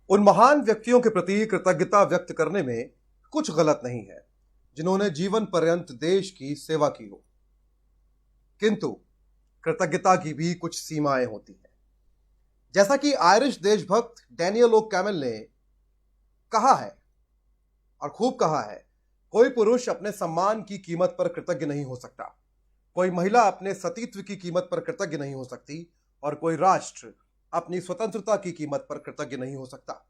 उन महान व्यक्तियों के प्रति कृतज्ञता व्यक्त करने में कुछ गलत नहीं है जिन्होंने जीवन पर्यंत देश की सेवा की हो, किंतु कृतज्ञता की भी कुछ सीमाएं होती हैं। जैसा कि आयरिश देशभक्त डैनियल ओ कैमल ने कहा है और खूब कहा है, कोई पुरुष अपने सम्मान की कीमत पर कृतज्ञ नहीं हो सकता, कोई महिला अपने सतीत्व की कीमत पर कृतज्ञ नहीं हो सकती और कोई राष्ट्र अपनी स्वतंत्रता की कीमत पर कृतज्ञ नहीं हो सकता।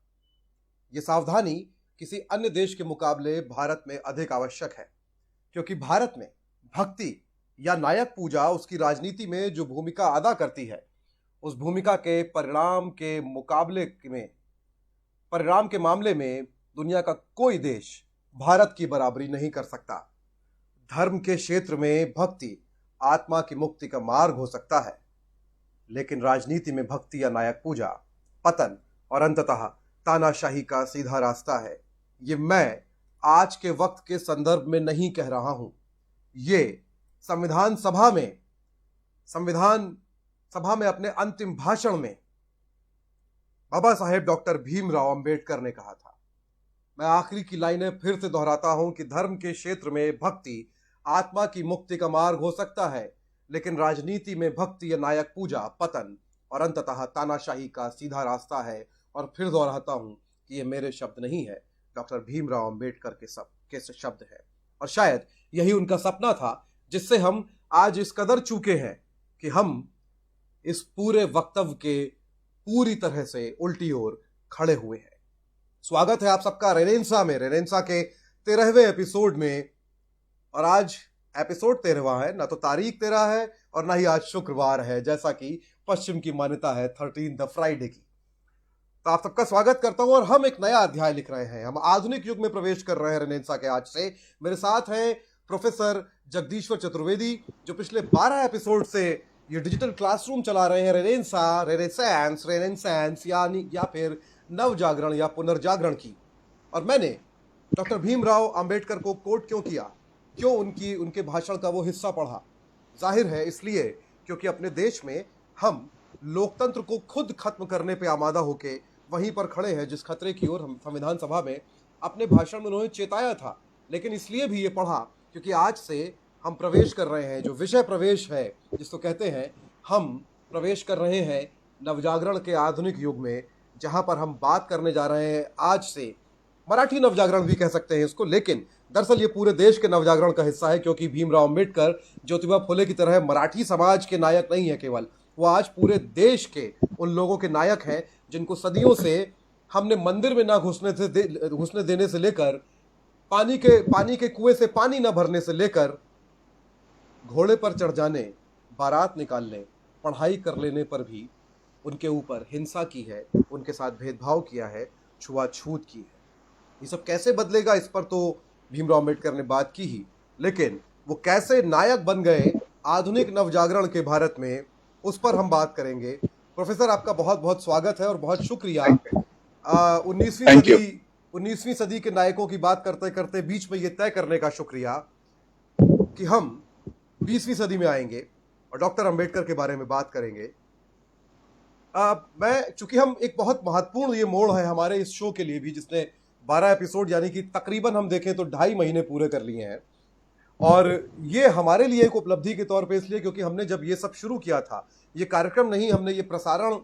यह सावधानी किसी अन्य देश के मुकाबले भारत में अधिक आवश्यक है, क्योंकि भारत में भक्ति या नायक पूजा उसकी राजनीति में जो भूमिका अदा करती है, उस भूमिका के परिणाम के मामले में दुनिया का कोई देश भारत की बराबरी नहीं कर सकता। धर्म के क्षेत्र में भक्ति आत्मा की मुक्ति का मार्ग हो सकता है, लेकिन राजनीति में भक्ति या नायक पूजा पतन और अंततः तानाशाही का सीधा रास्ता है। ये मैं आज के वक्त के संदर्भ में नहीं कह रहा हूं, ये संविधान सभा में अपने अंतिम भाषण में बाबा साहेब डॉक्टर भीमराव अंबेडकर ने कहा था। मैं आखिरी की लाइनें फिर से दोहराता हूं कि धर्म के क्षेत्र में भक्ति आत्मा की मुक्ति का मार्ग हो सकता है, लेकिन राजनीति में भक्ति या नायक पूजा पतन और अंततः तानाशाही का सीधा रास्ता है। और फिर दोहराता हूं कि ये मेरे शब्द नहीं है, डॉक्टर भीमराव अंबेडकर के शब्द है। और शायद यही उनका सपना था जिससे हम आज इस कदर चूके हैं कि हम इस पूरे वक्तव्य के पूरी तरह से उल्टी ओर खड़े हुए हैं। स्वागत है आप सबका रेनेंसा के 13वें एपिसोड में। और आज एपिसोड 13वां है, ना तो तारीख 13 है और ना ही आज शुक्रवार है, जैसा कि पश्चिम की मान्यता है 13 फ्राइडे की। तो आप सबका स्वागत करता हूं और हम एक नया अध्याय लिख रहे हैं। हम आधुनिक युग में प्रवेश कर रहे हैं रेनेंसा के आज से। मेरे साथ हैं प्रोफेसर जगदीश्वर चतुर्वेदी, जो पिछले 12 एपिसोड से ये डिजिटल क्लासरूम चला रहे हैं रेनेसेंस या फिर नव जागरण या पुनर्जागरण की। और मैंने डॉक्टर भीमराव अंबेडकर को कोट क्यों किया, क्यों उनके भाषण का वो हिस्सा पढ़ा? जाहिर है इसलिए क्योंकि अपने देश में हम लोकतंत्र को खुद खत्म करने पे आमादा होके वहीं पर खड़े हैं जिस खतरे की ओर हम संविधान सभा में अपने भाषण में उन्होंने चेताया था। लेकिन इसलिए भी ये पढ़ा क्योंकि आज से हम प्रवेश कर रहे हैं, जो विषय प्रवेश है जिसको कहते हैं, हम प्रवेश कर रहे हैं नवजागरण के आधुनिक युग में, जहां पर हम बात करने जा रहे हैं आज से मराठी नवजागरण भी कह सकते हैं इसको, लेकिन दरअसल ये पूरे देश के नवजागरण का हिस्सा है, क्योंकि भीमराव अंबेडकर ज्योतिबा फुले की तरह मराठी समाज के नायक नहीं है केवल, वो आज पूरे देश के उन लोगों के नायक हैं जिनको सदियों से हमने मंदिर में ना घुसने देने से लेकर पानी के कुएं से पानी न भरने से लेकर घोड़े पर चढ़ जाने, बारात निकालने, पढ़ाई कर लेने पर भी उनके ऊपर हिंसा की है, उनके साथ भेदभाव किया है, छुआछूत की है। ये सब कैसे बदलेगा, इस पर तो भीमराव अंबेडकर ने बात की ही, लेकिन वो कैसे नायक बन गए आधुनिक नवजागरण के भारत में, उस पर हम बात करेंगे। प्रोफेसर, आपका बहुत बहुत स्वागत है और बहुत शुक्रिया। 19वीं सदी के नायकों की बात करते करते बीच में ये तय करने का शुक्रिया कि हम 20वीं सदी में आएंगे और डॉक्टर अंबेडकर के बारे में बात करेंगे। चूंकि हम एक बहुत महत्वपूर्ण ये मोड़ है हमारे इस शो के लिए भी, जिसने 12 एपिसोड यानी कि तकरीबन हम देखें तो 2.5 महीने पूरे कर लिए हैं। और ये हमारे लिए एक उपलब्धि के तौर पे इसलिए क्योंकि हमने जब ये सब शुरू किया था, ये कार्यक्रम नहीं, हमने ये प्रसारण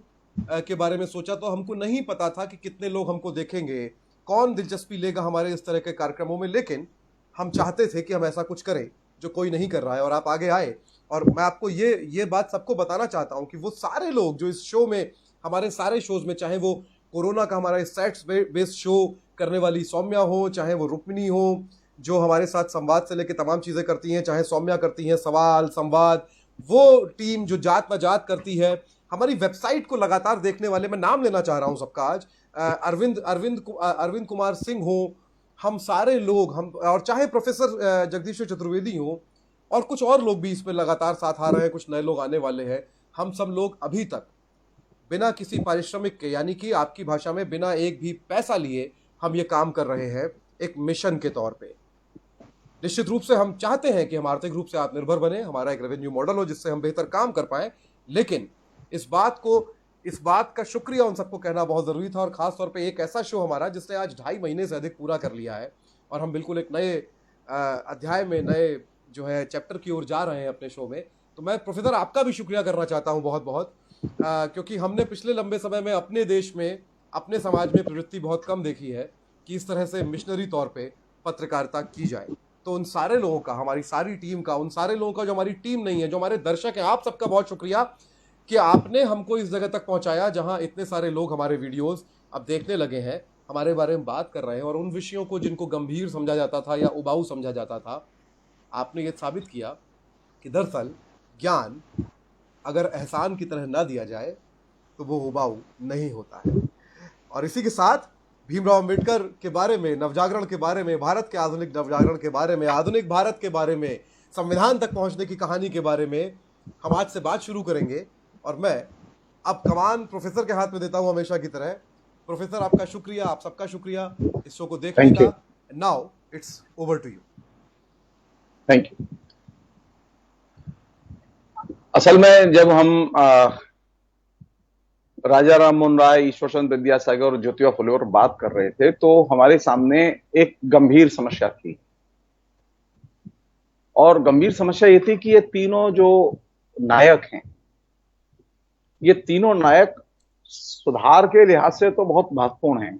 के बारे में सोचा तो हमको नहीं पता था कि कितने लोग हमको देखेंगे, कौन दिलचस्पी लेगा हमारे इस तरह के कार्यक्रमों में। लेकिन हम चाहते थे कि हम ऐसा कुछ करें जो कोई नहीं कर रहा है, और आप आगे आए। और मैं आपको ये बात सबको बताना चाहता हूं कि वो सारे लोग जो इस शो में, हमारे सारे शोज में, चाहे वो कोरोना का हमारा सेट्स बेस्ड शो करने वाली सौम्या हो, चाहे वो रुक्मिणी हो जो हमारे साथ संवाद से लेकर तमाम चीजें करती हैं, चाहे सौम्या करती हैं सवाल संवाद, वो टीम जो जात न जात करती है, हमारी वेबसाइट को लगातार देखने वाले, मैं नाम लेना चाह रहा हूं सबका आज, अरविंद कुमार सिंह हो, हम सारे लोग, हम, और चाहे प्रोफेसर जगदीश्वर चतुर्वेदी हो, और कुछ और लोग भी इसमें लगातार साथ आ रहे हैं, कुछ नए लोग आने वाले हैं। हम सब लोग अभी तक बिना किसी पारिश्रमिक के, यानी कि आपकी भाषा में बिना एक भी पैसा लिए हम ये काम कर रहे हैं एक मिशन के तौर पे। निश्चित रूप से हम चाहते हैं कि हम आर्थिक रूप से आत्मनिर्भर बने, हमारा एक रेवेन्यू मॉडल हो जिससे हम बेहतर काम कर पाए, लेकिन इस बात को इस बात का शुक्रिया उन सबको कहना बहुत ज़रूरी था, और ख़ास तौर पे एक ऐसा शो हमारा जिसने आज 2.5 महीने से अधिक पूरा कर लिया है, और हम बिल्कुल एक नए अध्याय में, नए जो है चैप्टर की ओर जा रहे हैं अपने शो में। तो मैं प्रोफेसर आपका भी शुक्रिया करना चाहता हूं बहुत बहुत, क्योंकि हमने पिछले लंबे समय में अपने देश में, अपने समाज में प्रवृत्ति बहुत कम देखी है कि इस तरह से मिशनरी तौर पे पत्रकारिता की जाए। तो उन सारे लोगों का, हमारी सारी टीम का, उन सारे लोगों का जो हमारी टीम नहीं है, जो हमारे दर्शक हैं, आप सबका बहुत शुक्रिया कि आपने हमको इस जगह तक पहुंचाया जहां इतने सारे लोग हमारे वीडियोस अब देखने लगे हैं, हमारे बारे में बात कर रहे हैं, और उन विषयों को जिनको गंभीर समझा जाता था या उबाऊ समझा जाता था, आपने ये साबित किया कि दरअसल ज्ञान अगर एहसान की तरह ना दिया जाए तो वो उबाऊ नहीं होता है। और इसी के साथ भीमराव अंबेडकर के बारे में, नवजागरण के बारे में, भारत के आधुनिक नवजागरण के बारे में, आधुनिक भारत के बारे में, संविधान तक पहुंचने की कहानी के बारे में हम आज से बात शुरू करेंगे। और मैं अब कमान प्रोफेसर के हाथ में देता हूं हमेशा की तरह। प्रोफेसर, आपका शुक्रिया, आप सबका शुक्रिया इस शो को देखने का। Now it's over to you. Thank you. असल में जब हम राजा राम मोहन राय, ईश्वर चंद्र विद्यासागर और ज्योतिबा फुले पर बात कर रहे थे तो हमारे सामने एक गंभीर समस्या थी, और गंभीर समस्या ये थी कि ये तीनों जो नायक हैं, ये तीनों नायक सुधार के लिहाज से तो बहुत महत्वपूर्ण हैं,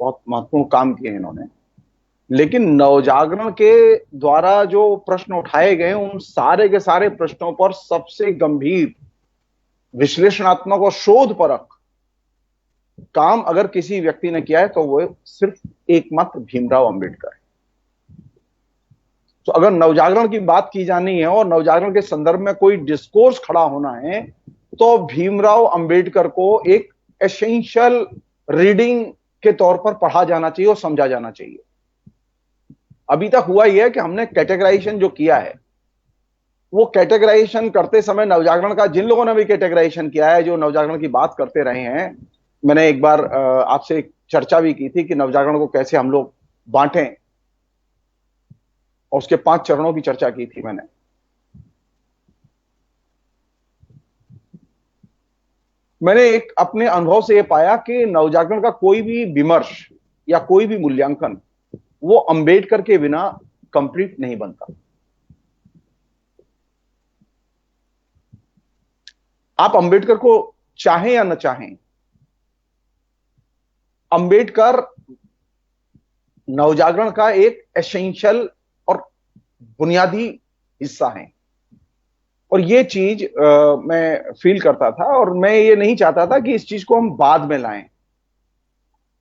बहुत महत्वपूर्ण काम किए इन्होंने, लेकिन नवजागरण के द्वारा जो प्रश्न उठाए गए उन सारे के सारे प्रश्नों पर सबसे गंभीर विश्लेषणात्मक और शोधपरक काम अगर किसी व्यक्ति ने किया है तो वो सिर्फ एकमात्र भीमराव अंबेडकर है। तो अगर नवजागरण की बात की जानी है और नवजागरण के संदर्भ में कोई डिस्कोर्स खड़ा होना है तो भीमराव अंबेडकर को एक एसेंशियल रीडिंग के तौर पर पढ़ा जाना चाहिए और समझा जाना चाहिए। अभी तक हुआ यह है कि हमने कैटेगराइजेशन जो किया है, वो कैटेगराइजेशन करते समय नवजागरण का, जिन लोगों ने भी कैटेगराइजेशन किया है, जो नवजागरण की बात करते रहे हैं, मैंने एक बार आपसे एक चर्चा भी की थी कि नवजागरण को कैसे हम लोग बांटें, और उसके 5 चरणों की चर्चा की थी मैंने। मैंने एक अपने अनुभव से यह पाया कि नवजागरण का कोई भी विमर्श या कोई भी मूल्यांकन वो अंबेडकर के बिना कंप्लीट नहीं बनता। आप अंबेडकर को चाहें या न चाहें, अंबेडकर नवजागरण का एक एसेंशियल और बुनियादी हिस्सा है। और ये चीज मैं फील करता था, और मैं ये नहीं चाहता था कि इस चीज को हम बाद में लाएं।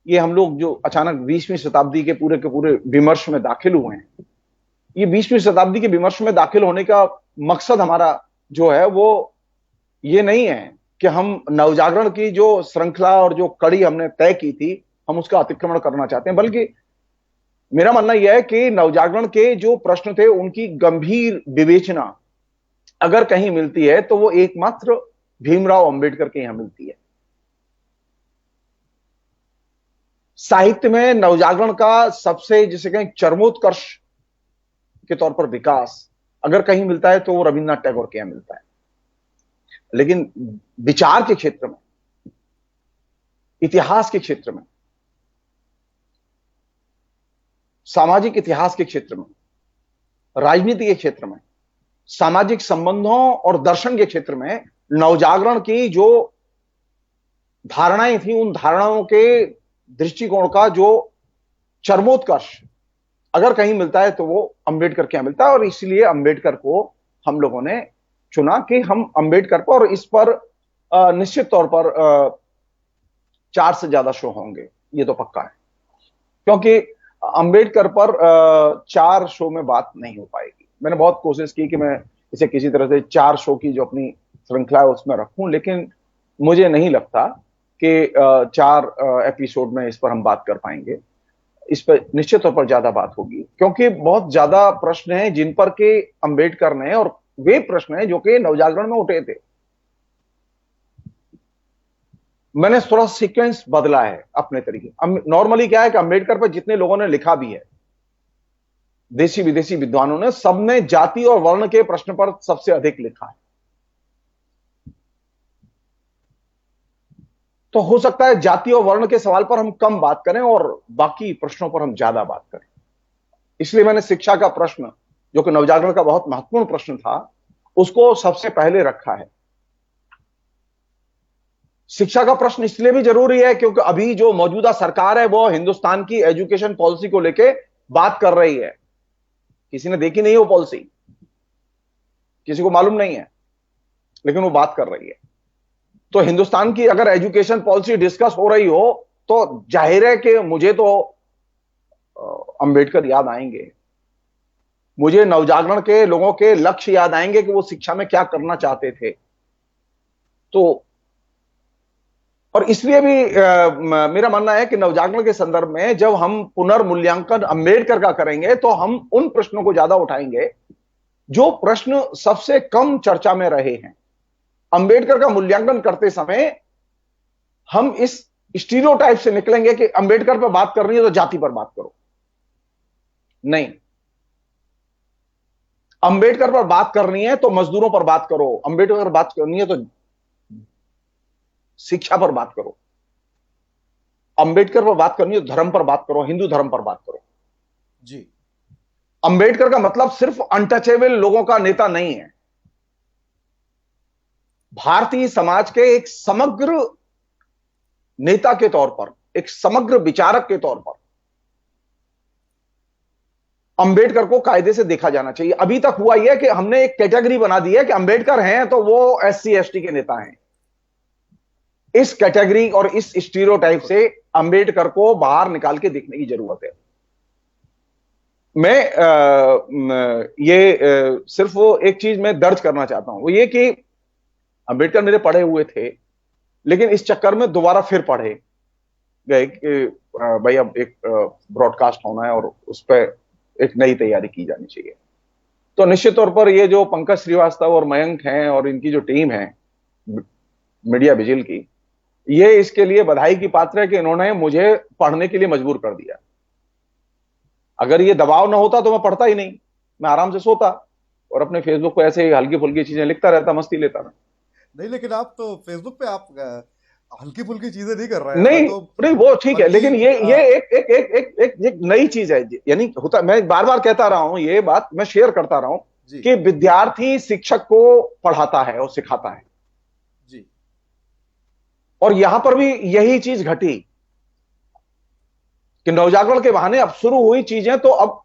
ये हम लोग जो अचानक 20वीं शताब्दी के पूरे विमर्श में दाखिल हुए हैं, ये 20वीं शताब्दी के विमर्श में दाखिल होने का मकसद हमारा जो है वो ये नहीं है कि हम नवजागरण की जो श्रृंखला और जो कड़ी हमने तय की थी हम उसका अतिक्रमण करना चाहते हैं, बल्कि मेरा मानना यह है कि नवजागरण के जो प्रश्न थे उनकी गंभीर विवेचना अगर कहीं मिलती है तो वो एकमात्र भीमराव अंबेडकर के यहां मिलती है। साहित्य में नवजागरण का सबसे, जिसे कहें, चरमोत्कर्ष के तौर पर विकास अगर कहीं मिलता है तो वो रविन्द्रनाथ टैगोर के यहां मिलता है। लेकिन विचार के क्षेत्र में, इतिहास के क्षेत्र में, सामाजिक इतिहास के क्षेत्र में, राजनीति के क्षेत्र में, सामाजिक संबंधों और दर्शन के क्षेत्र में नवजागरण की जो धारणाएं थी उन धारणाओं के दृष्टिकोण का जो चरमोत्कर्ष अगर कहीं मिलता है तो वो अंबेडकर के यहां मिलता है। और इसलिए अंबेडकर को हम लोगों ने चुना कि हम अंबेडकर पर, और इस पर निश्चित तौर पर 4 से ज्यादा शो होंगे, ये तो पक्का है, क्योंकि अंबेडकर पर 4 शो में बात नहीं हो पाएगी। मैंने बहुत कोशिश की कि मैं इसे किसी तरह से 4 शो की जो अपनी श्रृंखला है उसमें रखूं, लेकिन मुझे नहीं लगता कि 4 एपिसोड में इस पर हम बात कर पाएंगे। इस पर निश्चित तौर पर ज्यादा बात होगी, क्योंकि बहुत ज्यादा प्रश्न हैं जिन पर के अंबेडकर ने, और वे प्रश्न हैं जो कि नवजागरण में उठे थे। मैंने थोड़ा सीक्वेंस बदला है अपने तरीके। नॉर्मली क्या है कि अंबेडकर पर जितने लोगों ने लिखा भी है, देशी विदेशी विद्वानों ने, सबने जाति और वर्ण के प्रश्न पर सबसे अधिक लिखा है। तो हो सकता है जाति और वर्ण के सवाल पर हम कम बात करें और बाकी प्रश्नों पर हम ज्यादा बात करें। इसलिए मैंने शिक्षा का प्रश्न, जो कि नवजागरण का बहुत महत्वपूर्ण प्रश्न था, उसको सबसे पहले रखा है। शिक्षा का प्रश्न इसलिए भी जरूरी है क्योंकि अभी जो मौजूदा सरकार है वो हिंदुस्तान की एजुकेशन पॉलिसी को लेके बात कर रही है। किसी ने देखी नहीं वो पॉलिसी, किसी को मालूम नहीं है, लेकिन वो बात कर रही है। तो हिंदुस्तान की अगर एजुकेशन पॉलिसी डिस्कस हो रही हो तो जाहिर है कि मुझे तो अंबेडकर याद आएंगे, मुझे नवजागरण के लोगों के लक्ष्य याद आएंगे कि वो शिक्षा में क्या करना चाहते थे। तो और इसलिए भी मेरा मानना है कि नवजागरण के संदर्भ में जब हम पुनर्मूल्यांकन अंबेडकर का करेंगे तो हम उन प्रश्नों को ज्यादा उठाएंगे जो प्रश्न सबसे कम चर्चा में रहे हैं। अंबेडकर का मूल्यांकन करते समय हम इस स्टीरियोटाइप से निकलेंगे कि अंबेडकर पर बात करनी है तो जाति पर बात करो, नहीं। अंबेडकर पर बात करनी है तो मजदूरों पर बात करो, अंबेडकर पर बात करनी है तो शिक्षा पर बात करो, अंबेडकर पर बात करनी है तो धर्म पर बात करो, हिंदू धर्म पर बात करो। जी। अंबेडकर का मतलब सिर्फ अनटचेबल लोगों का नेता नहीं है। भारतीय समाज के एक समग्र नेता के तौर पर, एक समग्र विचारक के तौर पर अंबेडकर को कायदे से देखा जाना चाहिए। अभी तक हुआ यह कि हमने एक कैटेगरी बना दी है कि अंबेडकर हैं तो वो एससी एसटी के नेता हैं। इस कैटेगरी और इस स्टीरियोटाइप से अंबेडकर को बाहर निकाल के देखने की जरूरत है। सिर्फ वो एक चीज मैं दर्ज करना चाहता हूं, वो ये कि अंबेडकर मेरे पढ़े हुए थे, लेकिन इस चक्कर में दोबारा फिर पढ़े गए कि भाई अब एक ब्रॉडकास्ट होना है और उस पर एक नई तैयारी की जानी चाहिए। तो निश्चित तौर पर ये जो पंकज श्रीवास्तव और मयंक हैं और इनकी जो टीम है मीडिया विजिल की, ये इसके लिए बधाई की पात्र है कि इन्होंने मुझे पढ़ने के लिए मजबूर कर दिया। अगर ये दबाव ना होता तो मैं पढ़ता ही नहीं, मैं आराम से सोता और अपने फेसबुक पे ऐसे हल्की फुल्की चीजें लिखता रहता, मस्ती लेता रहा। नहीं, लेकिन आप तो फेसबुक पे आप हल्की फुल्की चीजें नहीं कर रहे हैं। नहीं तो नहीं वो ठीक है, लेकिन ये एक एक एक एक एक, एक नई चीज है। यानी होता, मैं बार बार कहता रहा हूं, ये बात मैं शेयर करता रहा हूं कि विद्यार्थी शिक्षक को पढ़ाता है और सिखाता है जी। और यहां पर भी यही चीज घटी कि नवजागरण के बहाने अब शुरू हुई चीजें, तो अब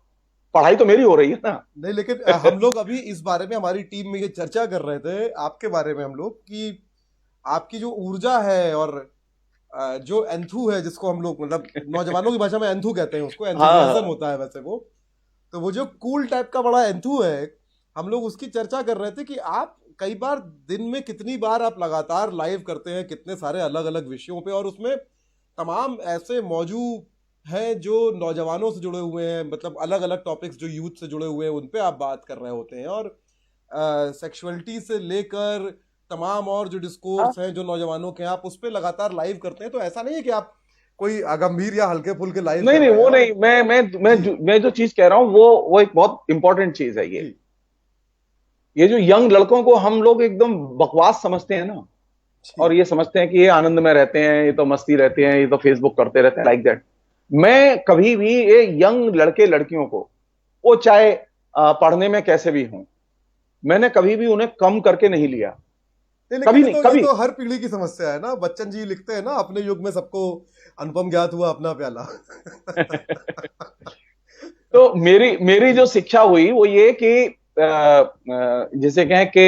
पढ़ाई तो मेरी हो रही है ना। नहीं, लेकिन हम लोग अभी इस बारे में हमारी टीम में ये चर्चा कर रहे थे आपके बारे में, हम लोग कि आपकी जो ऊर्जा है और जो एंथू है, जिसको हम लोग मतलब नौजवानों की भाषा में एंथू कहते हैं, उसको एंथुसियाज्म होता है वैसे वो, तो वो जो कूल टाइप का बड़ा एंथू है, हम लोग उसकी चर्चा कर रहे थे कि आप कई बार दिन में कितनी बार आप लगातार लाइव करते हैं, कितने सारे अलग अलग विषयों पे, और उसमें तमाम ऐसे मौजूद हैं जो नौजवानों से जुड़े हुए हैं, मतलब अलग अलग टॉपिक्स जो यूथ से जुड़े हुए हैं उन पे आप बात कर रहे होते हैं, और सेक्सुअलिटी से लेकर तमाम और जो डिस्कोर्स हैं जो नौजवानों के, आप उस पर लगातार लाइव करते हैं। तो ऐसा नहीं है कि आप कोई गंभीर या हल्के फुल्के लाइव नहीं नहीं वो नहीं, मैं जो चीज कह रहा हूं वो एक बहुत इंपॉर्टेंट चीज है। ये जो यंग लड़कों को हम लोग एकदम बकवास समझते हैं ना, और ये समझते हैं कि ये आनंद में रहते हैं, ये तो मस्ती रहते हैं, ये तो फेसबुक करते रहते हैं, लाइक दैट। मैं कभी भी ये यंग लड़के लड़कियों को, वो चाहे पढ़ने में कैसे भी हों, मैंने कभी भी उन्हें कम करके नहीं लिया, कभी नहीं, कभी। ये तो हर पीढ़ी की समस्या है ना। बच्चन जी लिखते हैं ना, अपने युग में सबको अनुपम ज्ञात हुआ अपना प्याला। तो मेरी जो शिक्षा हुई वो ये कि जिसे कहें कि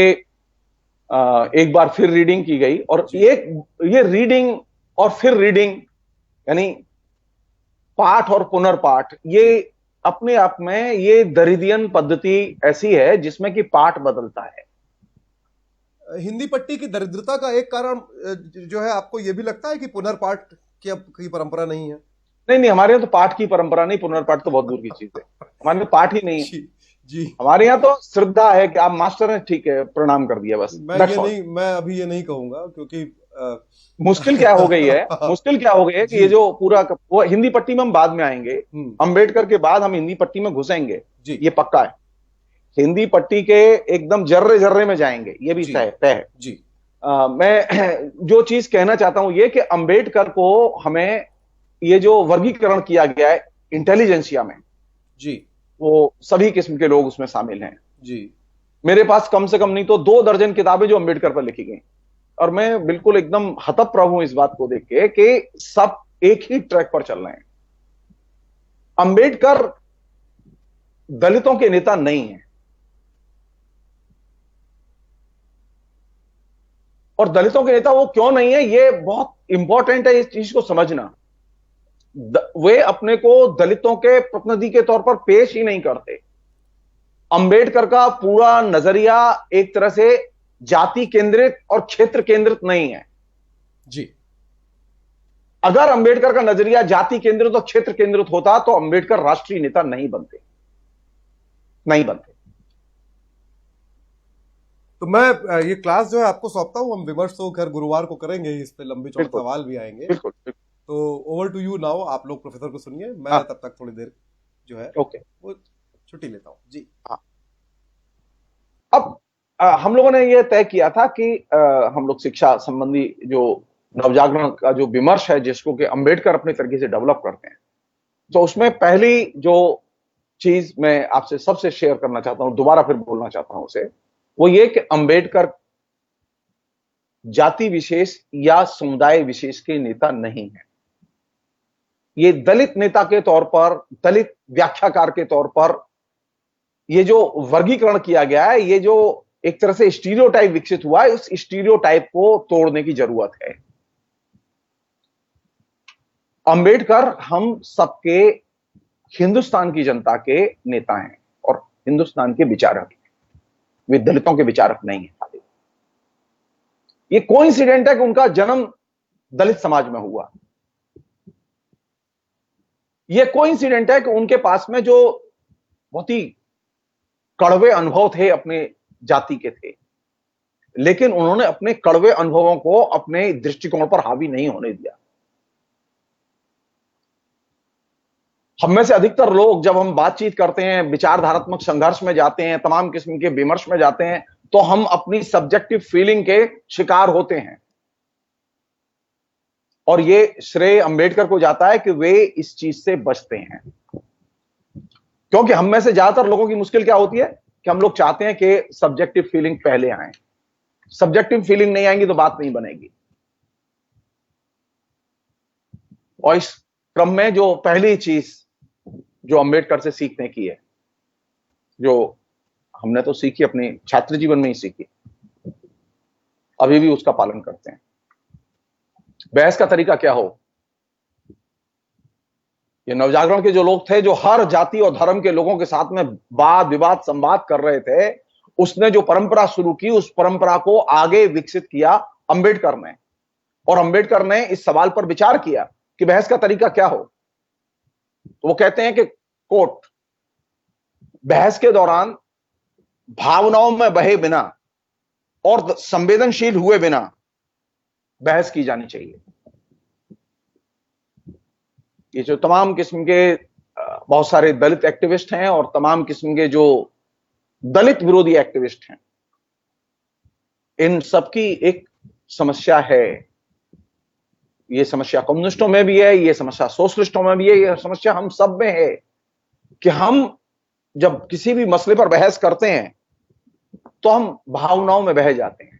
एक बार फिर रीडिंग की गई, और ये रीडिंग और फिर रीडिंग, यानी पाठ और पुनर्पाठ, ये अपने आप में ये दरिदियन पद्धति ऐसी है जिसमें कि पाठ बदलता है। हिंदी पट्टी की दरिद्रता का एक कारण जो है, आपको यह भी लगता है कि पुनर्पाठ की परंपरा नहीं है? नहीं, हमारे यहाँ तो पाठ की परंपरा नहीं, पुनर्पाठ तो बहुत दूर की चीज है। हमारे यहाँ पाठ ही नहीं है जी। हमारे यहाँ तो श्रद्धा है कि आप मास्टर हैं, ठीक है, प्रणाम कर दिया बस। मैं अभी ये नहीं कहूंगा, क्योंकि मुश्किल क्या हो गई है, मुश्किल क्या हो गई है कि ये जो पूरा वो हिंदी पट्टी में हम बाद में आएंगे, अंबेडकर के बाद हम हिंदी पट्टी में घुसेंगे, ये पक्का है। हिंदी पट्टी के एकदम जर्रे जर्रे में जाएंगे, ये भी तय है जी। मैं जो चीज कहना चाहता हूं ये कि अंबेडकर को हमें ये जो वर्गीकरण किया गया है इंटेलिजेंसिया में, जी वो सभी किस्म के लोग उसमें शामिल हैं। जी मेरे पास कम से कम नहीं तो 2 दर्जन किताबें जो अंबेडकर पर लिखी गई, और मैं बिल्कुल एकदम हतप्रभ हूं इस बात को देख के कि सब एक ही ट्रैक पर चल रहे हैं। अंबेडकर दलितों के नेता नहीं है, और दलितों के नेता वो क्यों नहीं है ये बहुत इंपॉर्टेंट है इस चीज को समझना। वे अपने को दलितों के प्रतिनिधि के तौर पर पेश ही नहीं करते। अंबेडकर का पूरा नजरिया एक तरह से जाति केंद्रित और क्षेत्र केंद्रित नहीं है। जी अगर अंबेडकर का नजरिया जाति केंद्रित और क्षेत्र केंद्रित होता तो अंबेडकर राष्ट्रीय नेता नहीं बनते, नहीं बनते। तो मैं ये क्लास जो है आपको सौंपता हूँ, हम विमर्श तो खैर गुरुवार को करेंगे, इस पे लंबे चौड़े बिल्कुल सवाल भी आएंगे। बिल्कुल बिल्कुल। तो ओवर टू यू नाउ, आप लोग प्रोफेसर को सुनिए, मैं हाँ तब तक थोड़ी देर जो है ओके वो छुट्टी लेता हूँ जी। हाँ। अब हम लोगों ने यह तय किया था कि हम लोग शिक्षा संबंधी जो नवजागरण का जो विमर्श है जिसको कि अंबेडकर अपने तरीके से डेवलप करते हैं, तो उसमें पहली जो चीज मैं आपसे सबसे शेयर करना चाहता हूं, दोबारा फिर बोलना चाहता हूं उसे, वो ये कि अंबेडकर जाति विशेष या समुदाय विशेष के नेता नहीं है। ये दलित नेता के तौर पर, दलित व्याख्याकार के तौर पर ये जो वर्गीकरण किया गया है, ये जो एक तरह से स्टीरियोटाइप विकसित हुआ है, उस स्टीरियोटाइप को तोड़ने की जरूरत है। अंबेडकर हम सबके, हिंदुस्तान की जनता के नेता हैं और हिंदुस्तान के विचारक हैं। वे दलितों के विचारक नहीं है खाली। ये कोइंसिडेंट है कि उनका जन्म दलित समाज में हुआ। ये कोइंसिडेंट है कि उनके पास में जो बहुत ही कड़वे अनुभव थे अपने जाति के थे, लेकिन उन्होंने अपने कड़वे अनुभवों को अपने दृष्टिकोण पर हावी नहीं होने दिया। हम में से अधिकतर लोग जब हम बातचीत करते हैं, विचारधारात्मक संघर्ष में जाते हैं, तमाम किस्म के विमर्श में जाते हैं, तो हम अपनी सब्जेक्टिव फीलिंग के शिकार होते हैं। और ये श्रेय अंबेडकर को जाता है कि वे इस चीज से बचते हैं। क्योंकि हम में से ज्यादातर लोगों की मुश्किल क्या होती है कि हम लोग चाहते हैं कि सब्जेक्टिव फीलिंग पहले आए। सब्जेक्टिव फीलिंग नहीं आएंगी तो बात नहीं बनेगी। और इस क्रम में जो पहली चीज जो अंबेडकर से सीखने की है, जो हमने तो सीखी अपने छात्र जीवन में ही सीखी, अभी भी उसका पालन करते हैं। बहस का तरीका क्या हो। ये नवजागरण के जो लोग थे, जो हर जाति और धर्म के लोगों के साथ में वाद विवाद संवाद कर रहे थे, उसने जो परंपरा शुरू की, उस परंपरा को आगे विकसित किया अंबेडकर ने। और अंबेडकर ने इस सवाल पर विचार किया कि बहस का तरीका क्या हो। तो वो कहते हैं कि कोट, बहस के दौरान भावनाओं में बहे बिना और संवेदनशील हुए बिना बहस की जानी चाहिए। ये जो तमाम किस्म के बहुत सारे दलित एक्टिविस्ट हैं और तमाम किस्म के जो दलित विरोधी एक्टिविस्ट हैं, इन सबकी एक समस्या है। ये समस्या कम्युनिस्टों में भी है, ये समस्या सोशलिस्टों में भी है, ये समस्या हम सब में है कि हम जब किसी भी मसले पर बहस करते हैं तो हम भावनाओं में बह जाते हैं,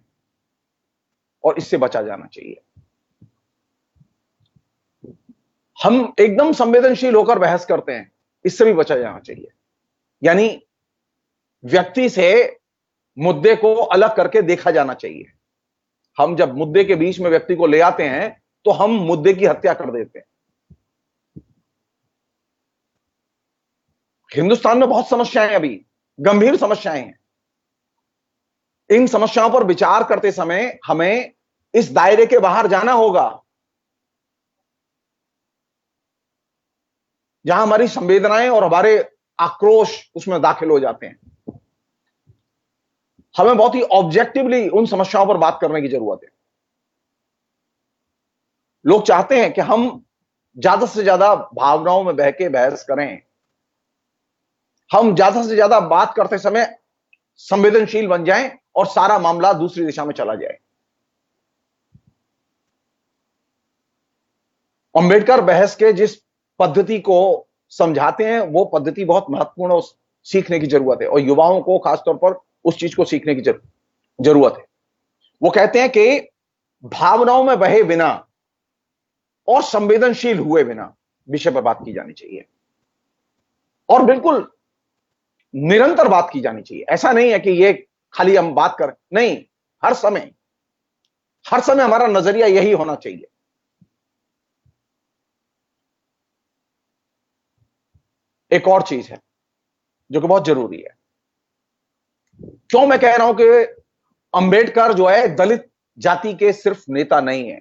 और इससे बचा जाना चाहिए। हम एकदम संवेदनशील होकर बहस करते हैं, इससे भी बचा जाना चाहिए। यानी व्यक्ति से मुद्दे को अलग करके देखा जाना चाहिए। हम जब मुद्दे के बीच में व्यक्ति को ले आते हैं तो हम मुद्दे की हत्या कर देते हैं। हिंदुस्तान में बहुत समस्याएं, अभी गंभीर समस्याएं हैं। इन समस्याओं पर विचार करते समय हमें इस दायरे के बाहर जाना होगा जहां हमारी संवेदनाएं और हमारे आक्रोश उसमें दाखिल हो जाते हैं। हमें बहुत ही ऑब्जेक्टिवली उन समस्याओं पर बात करने की जरूरत है। लोग चाहते हैं कि हम ज्यादा से ज्यादा भावनाओं में बह के बहस करें, हम ज्यादा से ज्यादा बात करते समय संवेदनशील बन जाएं और सारा मामला दूसरी दिशा में चला जाए। अंबेडकर बहस के जिस पद्धति को समझाते हैं वो पद्धति बहुत महत्वपूर्ण और सीखने की जरूरत है, और युवाओं को खासतौर पर उस चीज को सीखने की जरूरत है। वो कहते हैं कि भावनाओं में बहे बिना और संवेदनशील हुए बिना विषय पर बात की जानी चाहिए, और बिल्कुल निरंतर बात की जानी चाहिए। ऐसा नहीं है कि ये खाली हम बात करें, नहीं, हर समय हमारा नजरिया यही होना चाहिए। एक और चीज है जो कि बहुत जरूरी है। क्यों मैं कह रहा हूं कि अंबेडकर जो है दलित जाति के सिर्फ नेता नहीं है।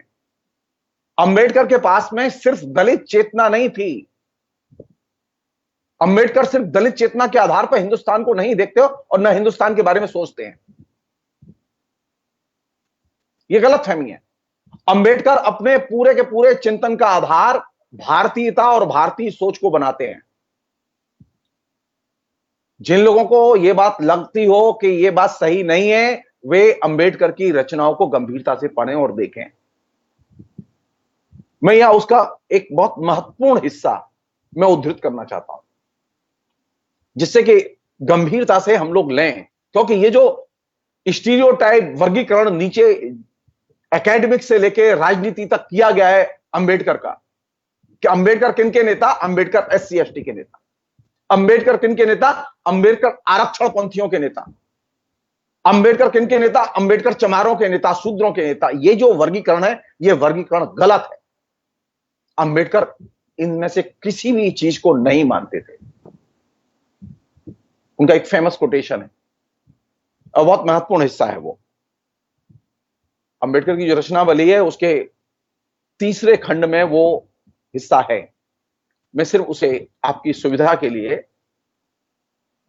अंबेडकर के पास में सिर्फ दलित चेतना नहीं थी। अंबेडकर सिर्फ दलित चेतना के आधार पर हिंदुस्तान को नहीं देखते हो और न हिंदुस्तान के बारे में सोचते हैं। यह गलतफहमी है। अंबेडकर अपने पूरे के पूरे चिंतन का आधार भारतीयता और भारतीय सोच को बनाते हैं। जिन लोगों को यह बात लगती हो कि यह बात सही नहीं है, वे अंबेडकर की रचनाओं को गंभीरता से पढ़ें और देखें। मैं यहां उसका एक बहुत महत्वपूर्ण हिस्सा मैं उद्धृत करना चाहता हूं, जिससे कि गंभीरता से हम लोग लें, क्योंकि ये जो स्टीरियोटाइप वर्गीकरण नीचे एकेडमिक से लेकर राजनीति तक किया गया है अंबेडकर का, कि अंबेडकर किन के नेता? अंबेडकर SC ST के नेता। अंबेडकर किन के नेता? अंबेडकर आरक्षण पंथियों के नेता। अंबेडकर किन के नेता? अंबेडकर चमारों के नेता, शूद्रों के नेता। ये जो वर्गीकरण है, ये वर्गीकरण गलत है। अंबेडकर इनमें से किसी भी चीज को नहीं मानते थे। उनका एक फेमस कोटेशन है और बहुत महत्वपूर्ण हिस्सा है वो। अंबेडकर की जो रचनावली है उसके तीसरे खंड में वो हिस्सा है। मैं सिर्फ उसे आपकी सुविधा के लिए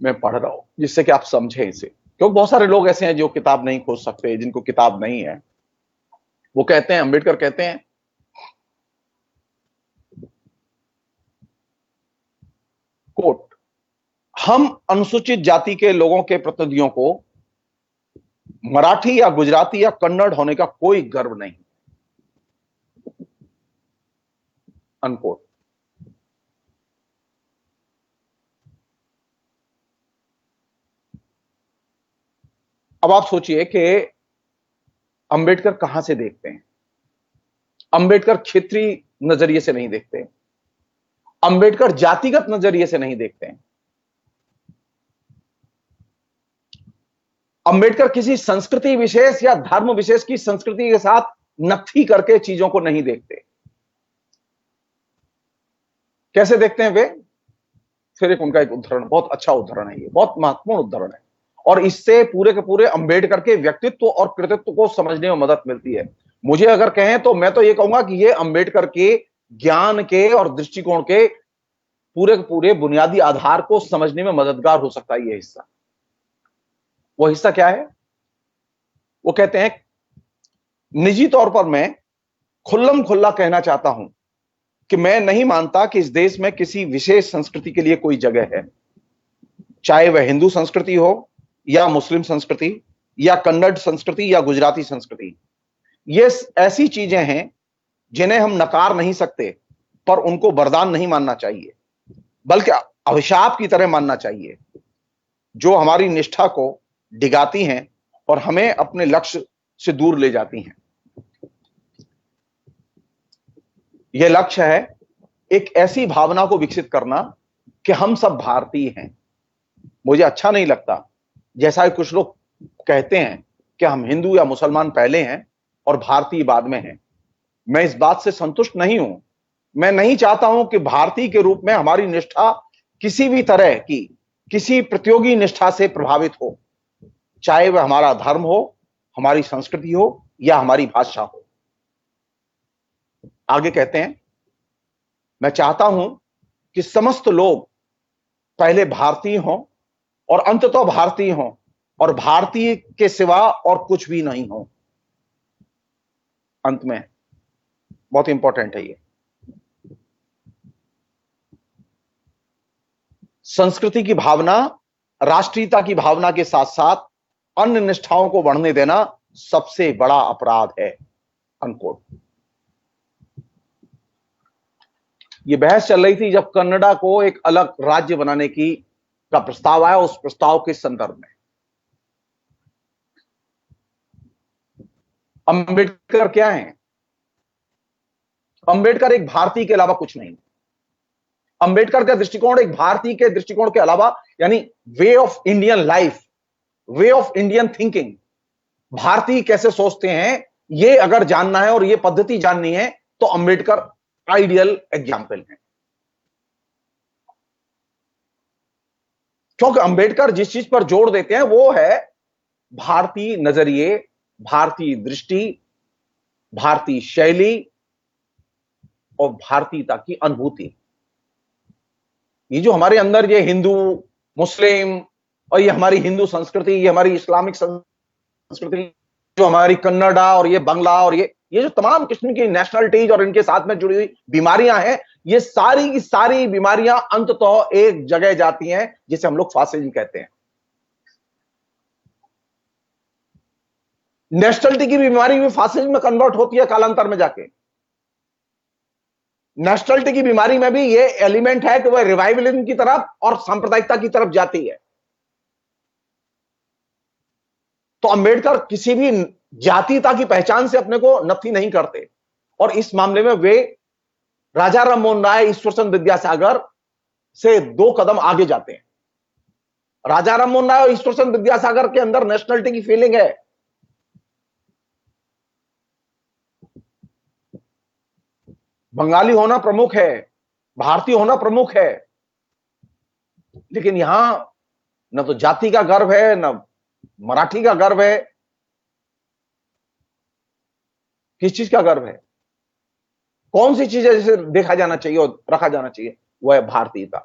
मैं पढ़ रहा हूं, जिससे कि आप समझें इसे, क्योंकि बहुत सारे लोग ऐसे हैं जो किताब नहीं खोज सकते, जिनको किताब नहीं है। वो कहते हैं, अंबेडकर कहते हैं, कोट, हम अनुसूचित जाति के लोगों के प्रतिनिधियों को मराठी या गुजराती या कन्नड़ होने का कोई गर्व नहीं, अनकोट। अब आप सोचिए कि अंबेडकर कहां से देखते हैं। अंबेडकर क्षेत्रीय नजरिए से नहीं देखते, अंबेडकर जातिगत नजरिए से नहीं देखते हैं, अंबेडकर किसी संस्कृति विशेष या धर्म विशेष की संस्कृति के साथ नत्थी करके चीजों को नहीं देखते। कैसे देखते हैं वे? फिर एक उनका एक उदाहरण, बहुत अच्छा उदाहरण है, ये बहुत महत्वपूर्ण उदाहरण है, और इससे पूरे के पूरे अंबेडकर के व्यक्तित्व और कृतित्व को समझने में मदद मिलती है। मुझे अगर कहें तो मैं तो ये कहूंगा कि ये अंबेडकर के ज्ञान के और दृष्टिकोण के पूरे के पूरे बुनियादी आधार को समझने में मददगार हो सकता है ये हिस्सा। वो हिस्सा क्या है? वो कहते हैं, निजी तौर पर मैं खुल्लम खुल्ला कहना चाहता हूं कि मैं नहीं मानता कि इस देश में किसी विशेष संस्कृति के लिए कोई जगह है, चाहे वह हिंदू संस्कृति हो या मुस्लिम संस्कृति या कन्नड़ संस्कृति या गुजराती संस्कृति। ये ऐसी चीजें हैं जिन्हें हम नकार नहीं सकते, पर उनको वरदान नहीं मानना चाहिए, बल्कि अभिशाप की तरह मानना चाहिए, जो हमारी निष्ठा को डिगाती हैं और हमें अपने लक्ष्य से दूर ले जाती हैं। यह लक्ष्य है एक ऐसी भावना को विकसित करना कि हम सब भारतीय हैं। मुझे अच्छा नहीं लगता जैसा कुछ लोग कहते हैं कि हम हिंदू या मुसलमान पहले हैं और भारतीय बाद में हैं। मैं इस बात से संतुष्ट नहीं हूं। मैं नहीं चाहता हूं कि भारतीय के रूप में हमारी निष्ठा किसी भी तरह की किसी प्रतियोगी निष्ठा से प्रभावित हो, चाहे वह हमारा धर्म हो, हमारी संस्कृति हो या हमारी भाषा हो। आगे कहते हैं, मैं चाहता हूं कि समस्त लोग पहले भारतीय हों और अंततः भारतीय हों, और भारतीय के सिवा और कुछ भी नहीं हो। अंत में बहुत इंपॉर्टेंट है ये, संस्कृति की भावना, राष्ट्रीयता की भावना के साथ साथ अन्य निष्ठाओं को बढ़ने देना सबसे बड़ा अपराध है, अनकोट। ये बहस चल रही थी जब कनाडा को एक अलग राज्य बनाने का प्रस्ताव आया, उस प्रस्ताव के संदर्भ में। अंबेडकर क्या है? अंबेडकर एक भारतीय के अलावा कुछ नहीं। अंबेडकर का दृष्टिकोण एक भारतीय के दृष्टिकोण के अलावा, यानी way of Indian life, way of Indian thinking, भारतीय कैसे सोचते हैं, ये अगर जानना है और ये पद्धति जाननी है तो अंबेडकर आइडियल एग्जाम्पल है। क्योंकि अंबेडकर जिस चीज पर जोर देते हैं वो है भारतीय नजरिए, भारतीय दृष्टि, भारतीय शैली और भारतीयता की अनुभूति। ये जो हमारे अंदर ये हिंदू, मुस्लिम और ये हमारी हिंदू संस्कृति, ये हमारी इस्लामिक संस्कृति, जो हमारी कन्नड़ा और ये बांग्ला और ये जो तमाम किस्म की नेशनलिटीज और इनके साथ में जुड़ी हुई बीमारियां हैं, ये सारी की सारी बीमारियां अंततः एक जगह जाती हैं जिसे हम लोग फासिज्म कहते हैं। नेशनलिटी की बीमारी भी फासिज्म में कन्वर्ट होती है कालांतर में जाके। नेशनलिटी की बीमारी में भी ये एलिमेंट है कि वह रिवाइवलिज्म की तरफ और सांप्रदायिकता की तरफ जाती है। तो अंबेडकर किसी भी जातीयता की पहचान से अपने को नफी नहीं करते और इस मामले में वे राजा राममोहन राय, ईश्वरचंद्र विद्यासागर से 2 कदम आगे जाते हैं। राजा राममोहन राय और ईश्वरचंद्र विद्यासागर के अंदर नेशनलिटी की फीलिंग है। बंगाली होना प्रमुख है, भारतीय होना प्रमुख है, लेकिन यहां न तो जाति का गर्व है, न मराठी का गर्व है। किस चीज का गर्व है? कौन सी चीज है जिसे देखा जाना चाहिए और रखा जाना चाहिए? वह है भारतीयता।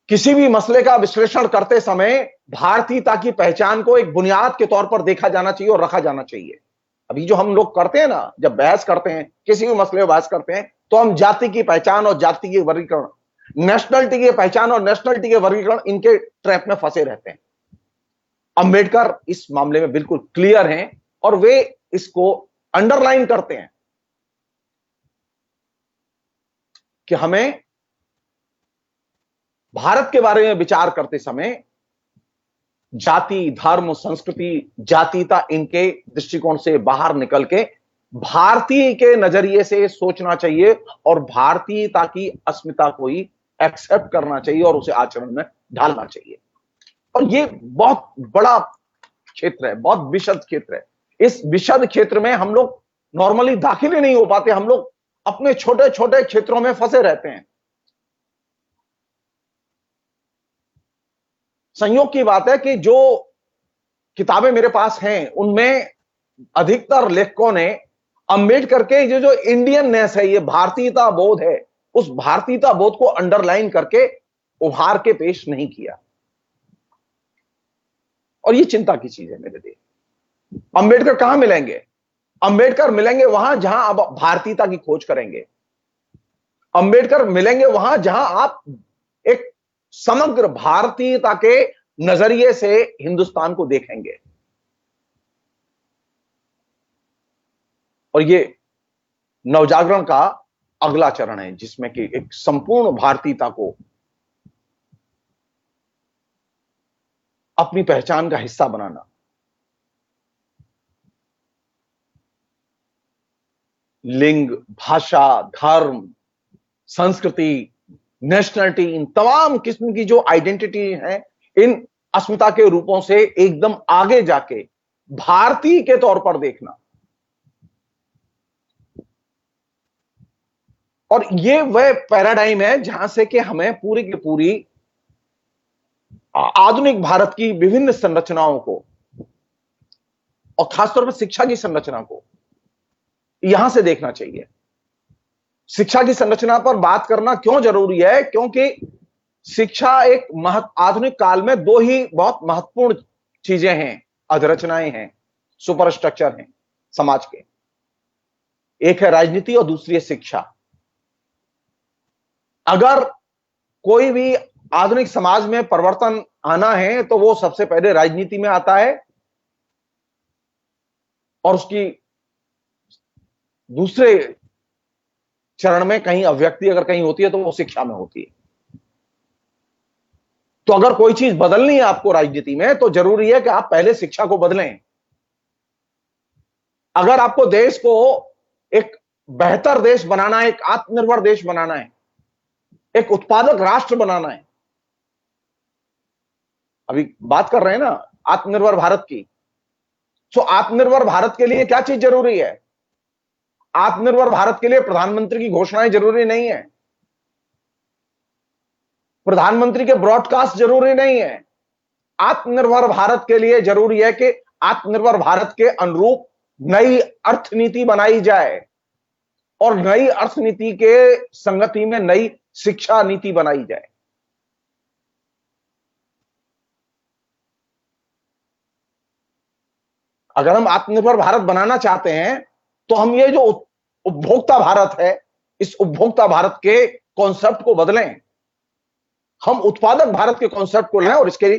किसी भी मसले का विश्लेषण करते समय भारतीयता की पहचान को एक बुनियाद के तौर पर देखा जाना चाहिए और रखा जाना चाहिए। अभी जो हम लोग करते हैं ना, जब बहस करते हैं, किसी भी मसले में बहस करते हैं, तो हम जाति की पहचान और जाति के वर्गीकरण, नेशनलिटी की पहचान और नेशनलिटी के वर्गीकरण, इनके ट्रैप में फंसे रहते हैं। अंबेडकर इस मामले में बिल्कुल क्लियर हैं और वे इसको अंडरलाइन करते हैं कि हमें भारत के बारे में विचार करते समय जाति, धर्म, संस्कृति, जातीयता, इनके दृष्टिकोण से बाहर निकल के भारतीय के नजरिए से सोचना चाहिए और भारतीयता की अस्मिता को ही एक्सेप्ट करना चाहिए और उसे आचरण में ढालना चाहिए। और ये बहुत बड़ा क्षेत्र है, बहुत विशद क्षेत्र है। इस विशद क्षेत्र में हम लोग नॉर्मली दाखिल ही नहीं हो पाते। हम लोग अपने छोटे छोटे क्षेत्रों में फंसे रहते हैं। संयोग की बात है कि जो किताबें मेरे पास हैं उनमें अधिकतर लेखकों ने अंबेडकर के ये जो इंडियननेस है, ये भारतीयता बोध है, उस भारतीयता बोध को अंडरलाइन करके उभार के पेश नहीं किया। और ये चिंता की चीज है मेरे लिए। अंबेडकर कहां मिलेंगे? अंबेडकर मिलेंगे वहां जहां आप भारतीयता की खोज करेंगे। अंबेडकर मिलेंगे वहां जहां आप एक समग्र भारतीयता के नजरिए से हिंदुस्तान को देखेंगे। और ये नवजागरण का अगला चरण है जिसमें कि एक संपूर्ण भारतीयता को अपनी पहचान का हिस्सा बनाना। लिंग, भाषा, धर्म, संस्कृति, नेशनलिटी, इन तमाम किस्म की जो आइडेंटिटी है, इन अस्मिता के रूपों से एकदम आगे जाके भारतीय के तौर पर देखना। और ये वह पैराडाइम है जहां से कि हमें पूरी की पूरी आधुनिक भारत की विभिन्न संरचनाओं को और खासतौर पर शिक्षा की संरचना को यहां से देखना चाहिए। शिक्षा की संरचना पर बात करना क्यों जरूरी है? क्योंकि शिक्षा एक आधुनिक काल में 2 ही बहुत महत्वपूर्ण चीजें हैं, अधरचनाएं हैं, सुपर स्ट्रक्चर हैं समाज के। एक है राजनीति और दूसरी है शिक्षा। अगर कोई भी आधुनिक समाज में परिवर्तन आना है तो वो सबसे पहले राजनीति में आता है और उसकी दूसरे चरण में कहीं अव्यक्ति अगर कहीं होती है तो वो शिक्षा में होती है। तो अगर कोई चीज बदलनी है आपको राजनीति में तो जरूरी है कि आप पहले शिक्षा को बदलें। अगर आपको देश को एक बेहतर देश बनाना है, एक आत्मनिर्भर देश बनाना है, एक उत्पादक राष्ट्र बनाना है, अभी बात कर रहे हैं ना आत्मनिर्भर भारत की, तो आत्मनिर्भर भारत के लिए क्या चीज जरूरी है? आत्मनिर्भर भारत के लिए प्रधानमंत्री की घोषणाएं जरूरी नहीं है, प्रधानमंत्री के ब्रॉडकास्ट जरूरी नहीं है। आत्मनिर्भर भारत के लिए जरूरी है कि आत्मनिर्भर भारत के अनुरूप नई अर्थनीति बनाई जाए और नई अर्थनीति के संगति में नई शिक्षा नीति बनाई जाए। अगर हम आत्मनिर्भर भारत बनाना चाहते हैं तो हम ये जो उपभोक्ता भारत है, इस उपभोक्ता भारत के कॉन्सेप्ट को बदलें, हम उत्पादक भारत के कॉन्सेप्ट को लें और इसके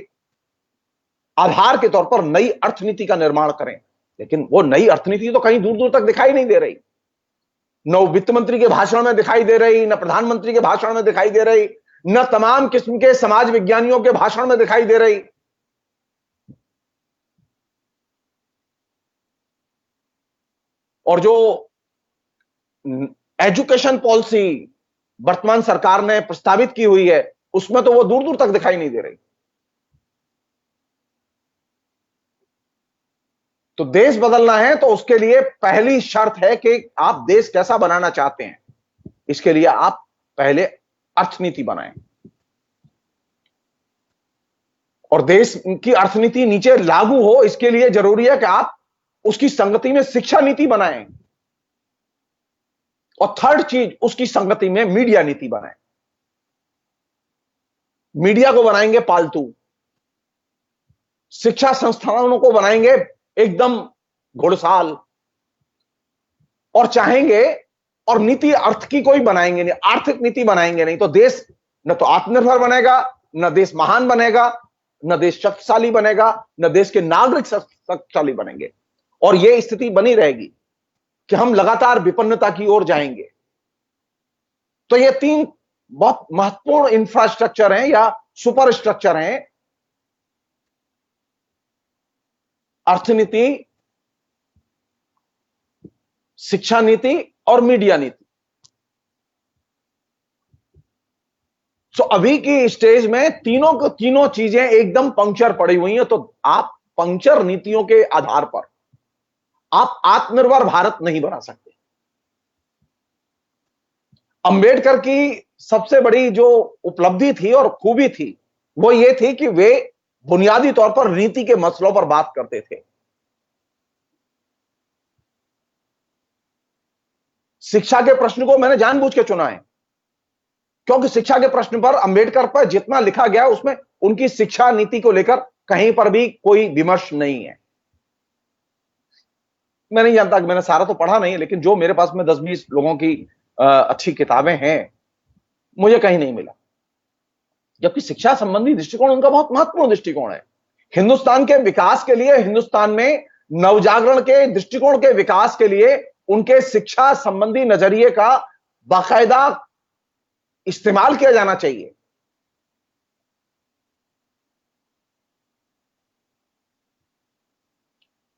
आधार के तौर पर नई अर्थनीति का निर्माण करें। लेकिन वो नई अर्थनीति तो कहीं दूर दूर तक दिखाई नहीं दे रही। न वित्त मंत्री के भाषण में दिखाई दे रही, न प्रधानमंत्री के भाषण में दिखाई दे रही, न तमाम किस्म के समाज विज्ञानियों के भाषण में दिखाई दे रही। और जो एजुकेशन पॉलिसी वर्तमान सरकार ने प्रस्तावित की हुई है उसमें तो वो दूर दूर तक दिखाई नहीं दे रही। तो देश बदलना है तो उसके लिए पहली शर्त है कि आप देश कैसा बनाना चाहते हैं, इसके लिए आप पहले अर्थनीति बनाएं। और देश की अर्थनीति नीचे लागू हो इसके लिए जरूरी है कि आप उसकी संगति में शिक्षा नीति बनाएं। और थर्ड चीज, उसकी संगति में मीडिया नीति बनाएं। मीडिया को बनाएंगे पालतू, शिक्षा संस्थानों को बनाएंगे एकदम घुड़साल, और चाहेंगे और नीति अर्थ की कोई बनाएंगे नहीं, आर्थिक नीति बनाएंगे नहीं तो देश न तो आत्मनिर्भर बनेगा, न देश महान बनेगा, न देश शक्तिशाली बनेगा, न देश के नागरिक शक्तिशाली बनेंगे। और यह स्थिति बनी रहेगी कि हम लगातार विपन्नता की ओर जाएंगे। तो ये तीन बहुत महत्वपूर्ण इंफ्रास्ट्रक्चर हैं या सुपर स्ट्रक्चर हैं, अर्थनीति, शिक्षा नीति और मीडिया नीति। तो अभी की स्टेज में तीनों चीजें एकदम पंक्चर पड़ी हुई हैं। तो आप पंक्चर नीतियों के आधार पर आप आत्मनिर्भर भारत नहीं बना सकते। अंबेडकर की सबसे बड़ी जो उपलब्धि थी और खूबी थी वो ये थी कि वे बुनियादी तौर पर नीति के मसलों पर बात करते थे। शिक्षा के प्रश्न को मैंने जानबूझ के चुना है क्योंकि शिक्षा के प्रश्न पर अंबेडकर पर जितना लिखा गया उसमें उनकी शिक्षा नीति को लेकर कहीं पर भी कोई विमर्श नहीं है। मैं नहीं जानता कि मैंने सारा तो पढ़ा नहीं, लेकिन जो मेरे पास में 10-20 लोगों की अच्छी किताबें हैं मुझे कहीं नहीं मिला। जबकि शिक्षा संबंधी दृष्टिकोण उनका बहुत महत्वपूर्ण दृष्टिकोण है। हिंदुस्तान के विकास के लिए, हिंदुस्तान में नवजागरण के दृष्टिकोण के विकास के लिए उनके शिक्षा संबंधी नजरिए का बाकायदा इस्तेमाल किया जाना चाहिए।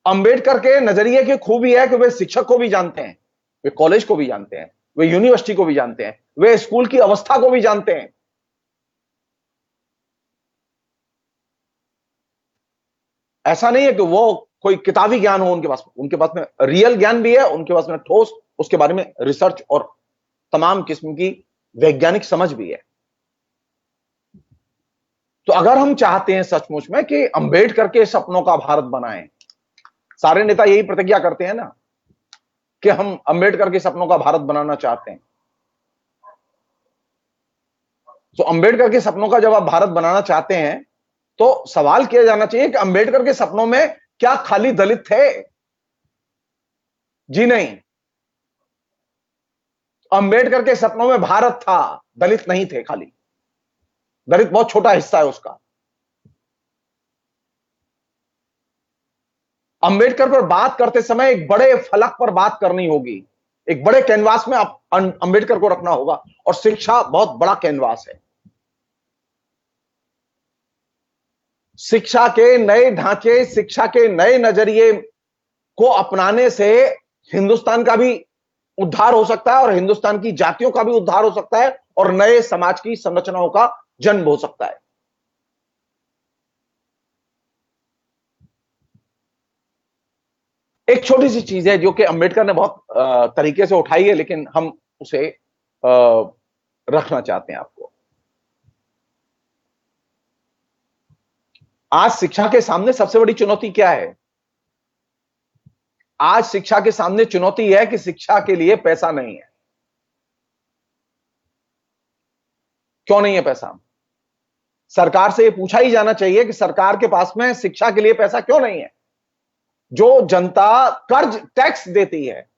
अंबेडकर के नजरिए की खूबी है कि वे शिक्षक को भी जानते हैं, वे कॉलेज को भी जानते हैं, वे यूनिवर्सिटी को भी जानते हैं, वे स्कूल की अवस्था को भी जानते हैं। ऐसा नहीं है कि वो कोई किताबी ज्ञान हो उनके पास में रियल ज्ञान भी है, उनके पास में ठोस उसके बारे में रिसर्च और तमाम किस्म की वैज्ञानिक समझ भी है। तो अगर हम चाहते हैं सचमुच में कि अंबेडकर के सपनों का भारत बनाएं, सारे नेता यही प्रतिज्ञा करते हैं ना कि हम अंबेडकर के सपनों का भारत बनाना चाहते हैं। तो अंबेडकर के सपनों का जब आप भारत बनाना चाहते हैं तो सवाल किया जाना चाहिए कि अंबेडकर के सपनों में क्या खाली दलित थे? जी नहीं, अंबेडकर के सपनों में भारत था, दलित नहीं थे। खाली दलित बहुत छोटा हिस्सा है उसका। अंबेडकर पर बात करते समय एक बड़े फलक पर बात करनी होगी एक बड़े कैनवास में आप अंबेडकर को रखना होगा, और शिक्षा बहुत बड़ा कैनवास है। शिक्षा के नए ढांचे, शिक्षा के नए नजरिए को अपनाने से हिंदुस्तान का भी उद्धार हो सकता है, और हिंदुस्तान की जातियों का भी उद्धार हो सकता है, और नए समाज की संरचनाओं का जन्म हो सकता है। एक छोटी सी चीज है जो कि अंबेडकर ने बहुत तरीके से उठाई है, लेकिन हम उसे रखना चाहते हैं आपको। आज शिक्षा के सामने सबसे बड़ी चुनौती क्या है? आज शिक्षा के सामने चुनौती है कि शिक्षा के लिए पैसा नहीं है। क्यों नहीं है पैसा? सरकार से यह पूछा ही जाना चाहिए कि सरकार के पास में शिक्षा के लिए पैसा क्यों नहीं है? जो जनता कर्ज टैक्स देती है,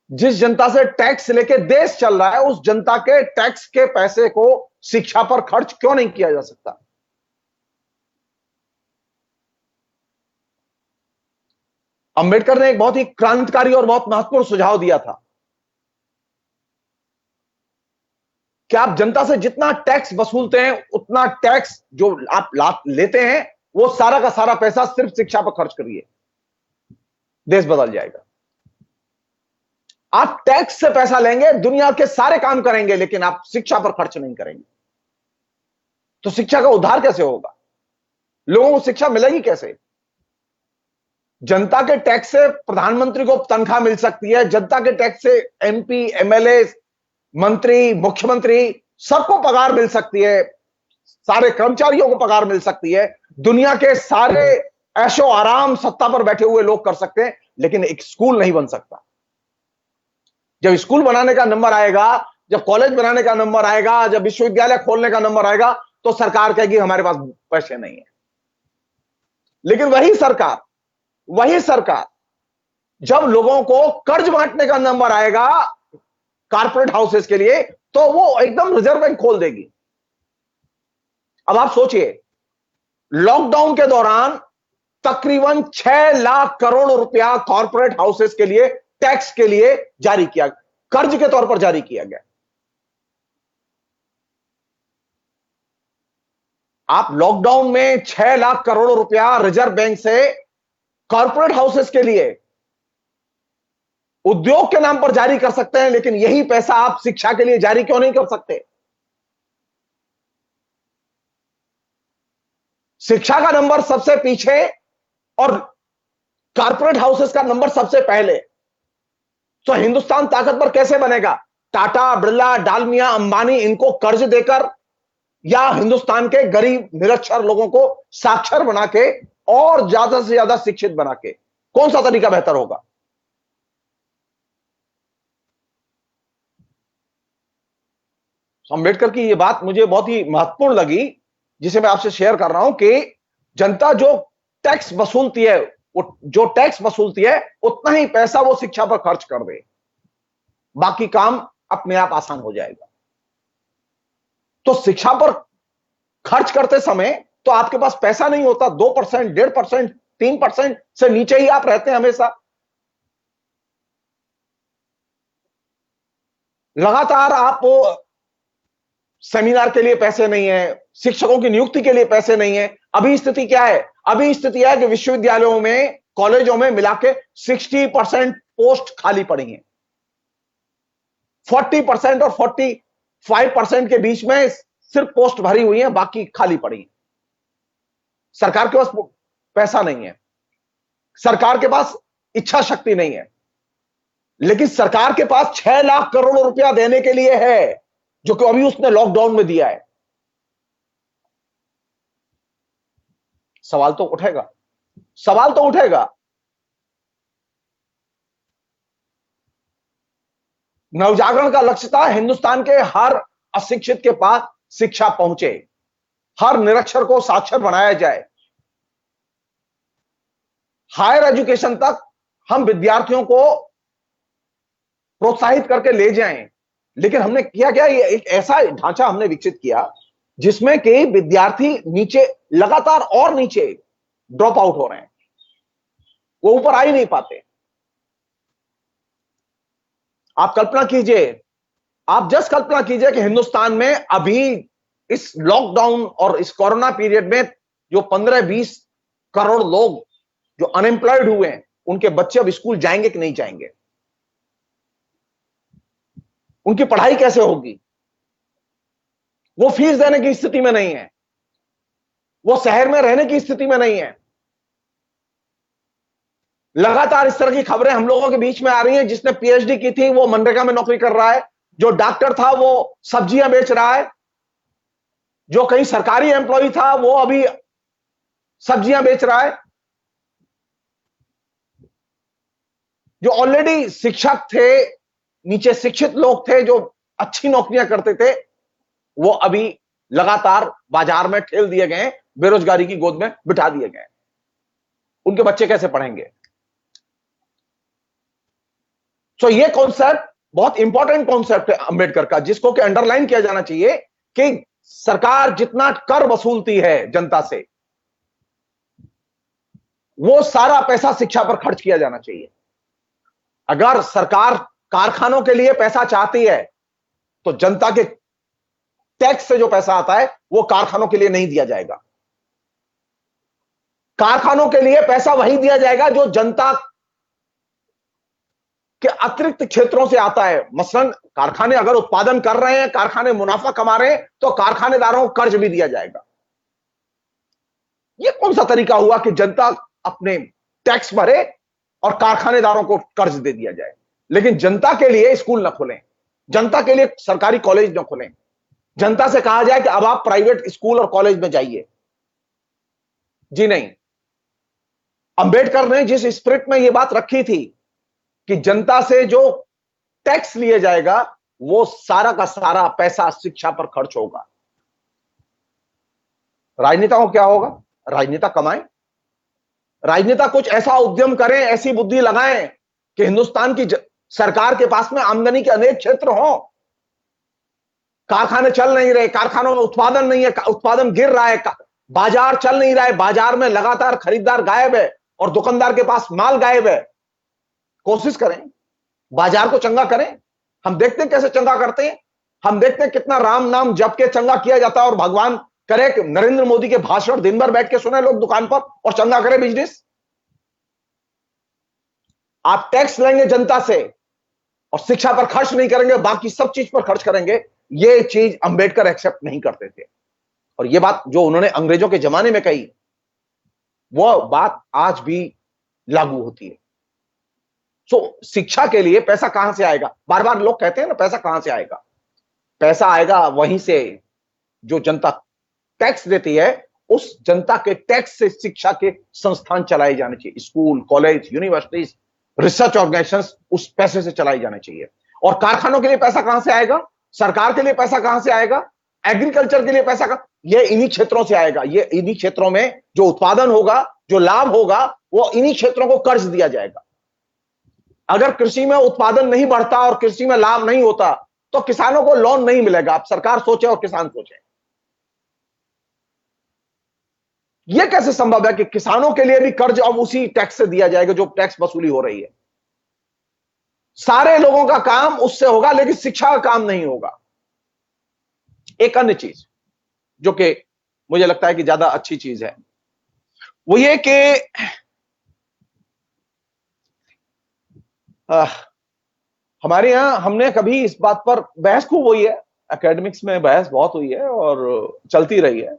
जिस जनता से टैक्स लेके देश चल रहा है, उस जनता के टैक्स के पैसे को शिक्षा पर खर्च क्यों नहीं किया जा सकता? अंबेडकर ने एक बहुत ही क्रांतिकारी और बहुत महत्वपूर्ण सुझाव दिया था कि आप जनता से जितना टैक्स वसूलते हैं, उतना टैक्स जो आप लेते हैं, वो सारा का सारा पैसा सिर्फ शिक्षा पर खर्च करिए, देश बदल जाएगा। आप टैक्स से पैसा लेंगे, दुनिया के सारे काम करेंगे, लेकिन आप शिक्षा पर खर्च नहीं करेंगे, तो शिक्षा का उद्धार कैसे होगा? लोगों को शिक्षा मिलेगी कैसे? जनता के टैक्स से प्रधानमंत्री को तनख्वाह मिल सकती है, जनता के टैक्स से एमपी, एमएलए, मंत्री, मुख्यमंत्री, सबको पगार मिल सकती है, सारे कर्मचारियों को पगार मिल सकती है, दुनिया के सारे ऐशो आराम सत्ता पर बैठे हुए लोग कर सकते हैं, लेकिन एक स्कूल नहीं बन सकता। जब स्कूल बनाने का नंबर आएगा, जब कॉलेज बनाने का नंबर आएगा, जब विश्वविद्यालय खोलने का नंबर आएगा, तो सरकार कहेगी हमारे पास पैसे नहीं है। लेकिन वही सरकार जब लोगों को कर्ज बांटने का नंबर आएगा कारपोरेट हाउसेस के लिए, तो वो एकदम रिजर्व बैंक खोल देगी। अब आप सोचिए, लॉकडाउन के दौरान तकरीबन 6 लाख करोड़ रुपया कॉर्पोरेट हाउसेस के लिए टैक्स के लिए जारी किया, कर्ज के तौर पर जारी किया गया। आप लॉकडाउन में 6 लाख करोड़ रुपया रिजर्व बैंक से कॉर्पोरेट हाउसेस के लिए उद्योग के नाम पर जारी कर सकते हैं, लेकिन यही पैसा आप शिक्षा के लिए जारी क्यों नहीं कर सकते? शिक्षा का नंबर सबसे पीछे और कॉर्पोरेट हाउसेस का नंबर सबसे पहले, तो हिंदुस्तान ताकतवर कैसे बनेगा? टाटा, बिरला, डालमिया, अंबानी इनको कर्ज देकर, या हिंदुस्तान के गरीब निरक्षर लोगों को साक्षर बना के और ज्यादा से ज्यादा शिक्षित बना के? कौन सा तरीका बेहतर होगा? अंबेडकर की यह बात मुझे बहुत ही महत्वपूर्ण लगी, जिसे मैं आपसे शेयर कर रहा हूं कि जनता जो टैक्स वसूलती है, वो जो टैक्स वसूलती है, उतना ही पैसा वो शिक्षा पर खर्च कर दे, बाकी काम अपने आप आसान हो जाएगा। तो शिक्षा पर खर्च करते समय तो आपके पास पैसा नहीं होता, 2%, 1.5%, 3% से नीचे ही आप रहते हैं हमेशा। लगातार आप सेमिनार के लिए पैसे नहीं है, शिक्षकों की नियुक्ति के लिए पैसे नहीं है। अभी स्थिति क्या है? अभी स्थिति है कि विश्वविद्यालयों में, कॉलेजों में मिला के 60% पोस्ट खाली पड़ी हैं। 40% और 45% के बीच में सिर्फ पोस्ट भरी हुई है, बाकी खाली पड़ी है। सरकार के पास पैसा नहीं है, सरकार के पास इच्छा शक्ति नहीं है, लेकिन सरकार के पास 6 लाख करोड़ रुपया देने के लिए है, जो कि अभी उसने लॉकडाउन में दिया है। सवाल तो उठेगा। नवजागरण का लक्ष्य था हिंदुस्तान के हर अशिक्षित के पास शिक्षा पहुंचे, हर निरक्षर को साक्षर बनाया जाए, हायर एजुकेशन तक हम विद्यार्थियों को प्रोत्साहित करके ले जाएं। लेकिन हमने किया क्या? ये एक ऐसा ढांचा हमने विकसित किया जिसमें कि विद्यार्थी नीचे, लगातार और नीचे ड्रॉप आउट हो रहे हैं, वो ऊपर आ ही नहीं पाते। आप कल्पना कीजिए, आप जस्ट कल्पना कीजिए कि हिंदुस्तान में अभी इस लॉकडाउन और इस कोरोना पीरियड में जो 15-20 करोड़ लोग जो अनएम्प्लॉयड हुए हैं, उनके बच्चे अब स्कूल जाएंगे कि नहीं जाएंगे? उनकी पढ़ाई कैसे होगी? वो फीस देने की स्थिति में नहीं है, वो शहर में रहने की स्थिति में नहीं है। लगातार इस तरह की खबरें हम लोगों के बीच में आ रही हैं। जिसने पीएचडी की थी वो मनरेगा में नौकरी कर रहा है, जो डॉक्टर था वो सब्जियां बेच रहा है, जो कहीं सरकारी एम्प्लॉय था वो अभी सब्जियां बेच रहा है, जो ऑलरेडी शिक्षक थे, नीचे शिक्षित लोग थे जो अच्छी नौकरियां करते थे, वो अभी लगातार बाजार में ठेल दिए गए, बेरोजगारी की गोद में बिठा दिए गए। उनके बच्चे कैसे पढ़ेंगे? तो ये कॉन्सेप्ट बहुत इंपॉर्टेंट कॉन्सेप्ट है अंबेडकर का, जिसको कि अंडरलाइन किया जाना चाहिए कि सरकार जितना कर वसूलती है जनता से, वो सारा पैसा शिक्षा पर खर्च किया जाना चाहिए। अगर सरकार कारखानों के लिए पैसा चाहती है तो जनता के टैक्स से जो पैसा आता है वो कारखानों के लिए नहीं दिया जाएगा। कारखानों के लिए पैसा वही दिया जाएगा जो जनता के अतिरिक्त क्षेत्रों से आता है। मसलन कारखाने अगर उत्पादन कर रहे हैं, कारखाने मुनाफा कमा रहे हैं, तो कारखानेदारों को कर्ज भी दिया जाएगा। यह कौन सा तरीका हुआ कि जनता अपने टैक्स भरे और कारखानेदारों को कर्ज दे दिया जाए? लेकिन जनता के लिए स्कूल न खोलें, जनता के लिए सरकारी कॉलेज न खोलें, जनता से कहा जाए कि अब आप प्राइवेट स्कूल और कॉलेज में जाइए। जी नहीं। अंबेडकर ने जिस स्पिरिट में यह बात रखी थी कि जनता से जो टैक्स लिया जाएगा वो सारा का सारा पैसा शिक्षा पर खर्च होगा। राजनेता को क्या होगा? राजनेता कमाएं, राजनेता कुछ ऐसा उद्यम करें, ऐसी बुद्धि लगाएं कि हिंदुस्तान की सरकार के पास में आमदनी के अनेक क्षेत्र हों। कारखाने चल नहीं रहे, कारखानों में उत्पादन नहीं है, उत्पादन गिर रहा है, बाजार चल नहीं रहा है, बाजार में लगातार खरीदार गायब है और दुकानदार के पास माल गायब है। कोशिश करें, बाजार को चंगा करें। हम देखते हैं कैसे चंगा करते हैं, हम देखते हैं कितना राम नाम जप के चंगा किया जाता है और भगवान करे कि नरेंद्र मोदी के भाषण दिन भर बैठ के सुने लोग दुकान पर और चंगा करे बिजनेस। आप टैक्स लेंगे जनता से और शिक्षा पर खर्च नहीं करेंगे, बाकी सब चीज पर खर्च करेंगे, ये चीज अंबेडकर एक्सेप्ट नहीं करते थे। और ये बात जो उन्होंने अंग्रेजों के जमाने में कही, वो बात आज भी लागू होती है। सो शिक्षा के लिए पैसा कहां से आएगा? बार बार लोग कहते हैं ना, पैसा कहां से आएगा? पैसा आएगा वहीं से जो जनता टैक्स देती है, उस जनता के टैक्स से शिक्षा के संस्थान चलाए जाने चाहिए। School, college, universities, research organisations उस पैसे से चलाई जाने चाहिए। और कारखानों के लिए पैसा कहां से आएगा? सरकार के लिए पैसा कहां से आएगा? एग्रीकल्चर के लिए पैसा कहां? ये इन्हीं क्षेत्रों से आएगा। ये इन्हीं क्षेत्रों में जो उत्पादन होगा, जो लाभ होगा, वो इन्हीं क्षेत्रों को कर्ज दिया जाएगा। अगर कृषि में उत्पादन नहीं बढ़ता और कृषि में लाभ नहीं होता तो किसानों को लोन नहीं मिलेगा। अब सरकार सोचे और किसान सोचे, यह कैसे संभव है कि किसानों के लिए भी कर्ज अब उसी टैक्स से दिया जाएगा जो टैक्स वसूली हो रही है? सारे लोगों का काम उससे होगा लेकिन शिक्षा का काम नहीं होगा। एक अन्य चीज जो कि मुझे लगता है कि ज्यादा अच्छी चीज है, वो ये कि हमारे यहां हमने कभी इस बात पर बहस खूब हुई है, एकेडमिक्स में बहस बहुत हुई है और चलती रही है।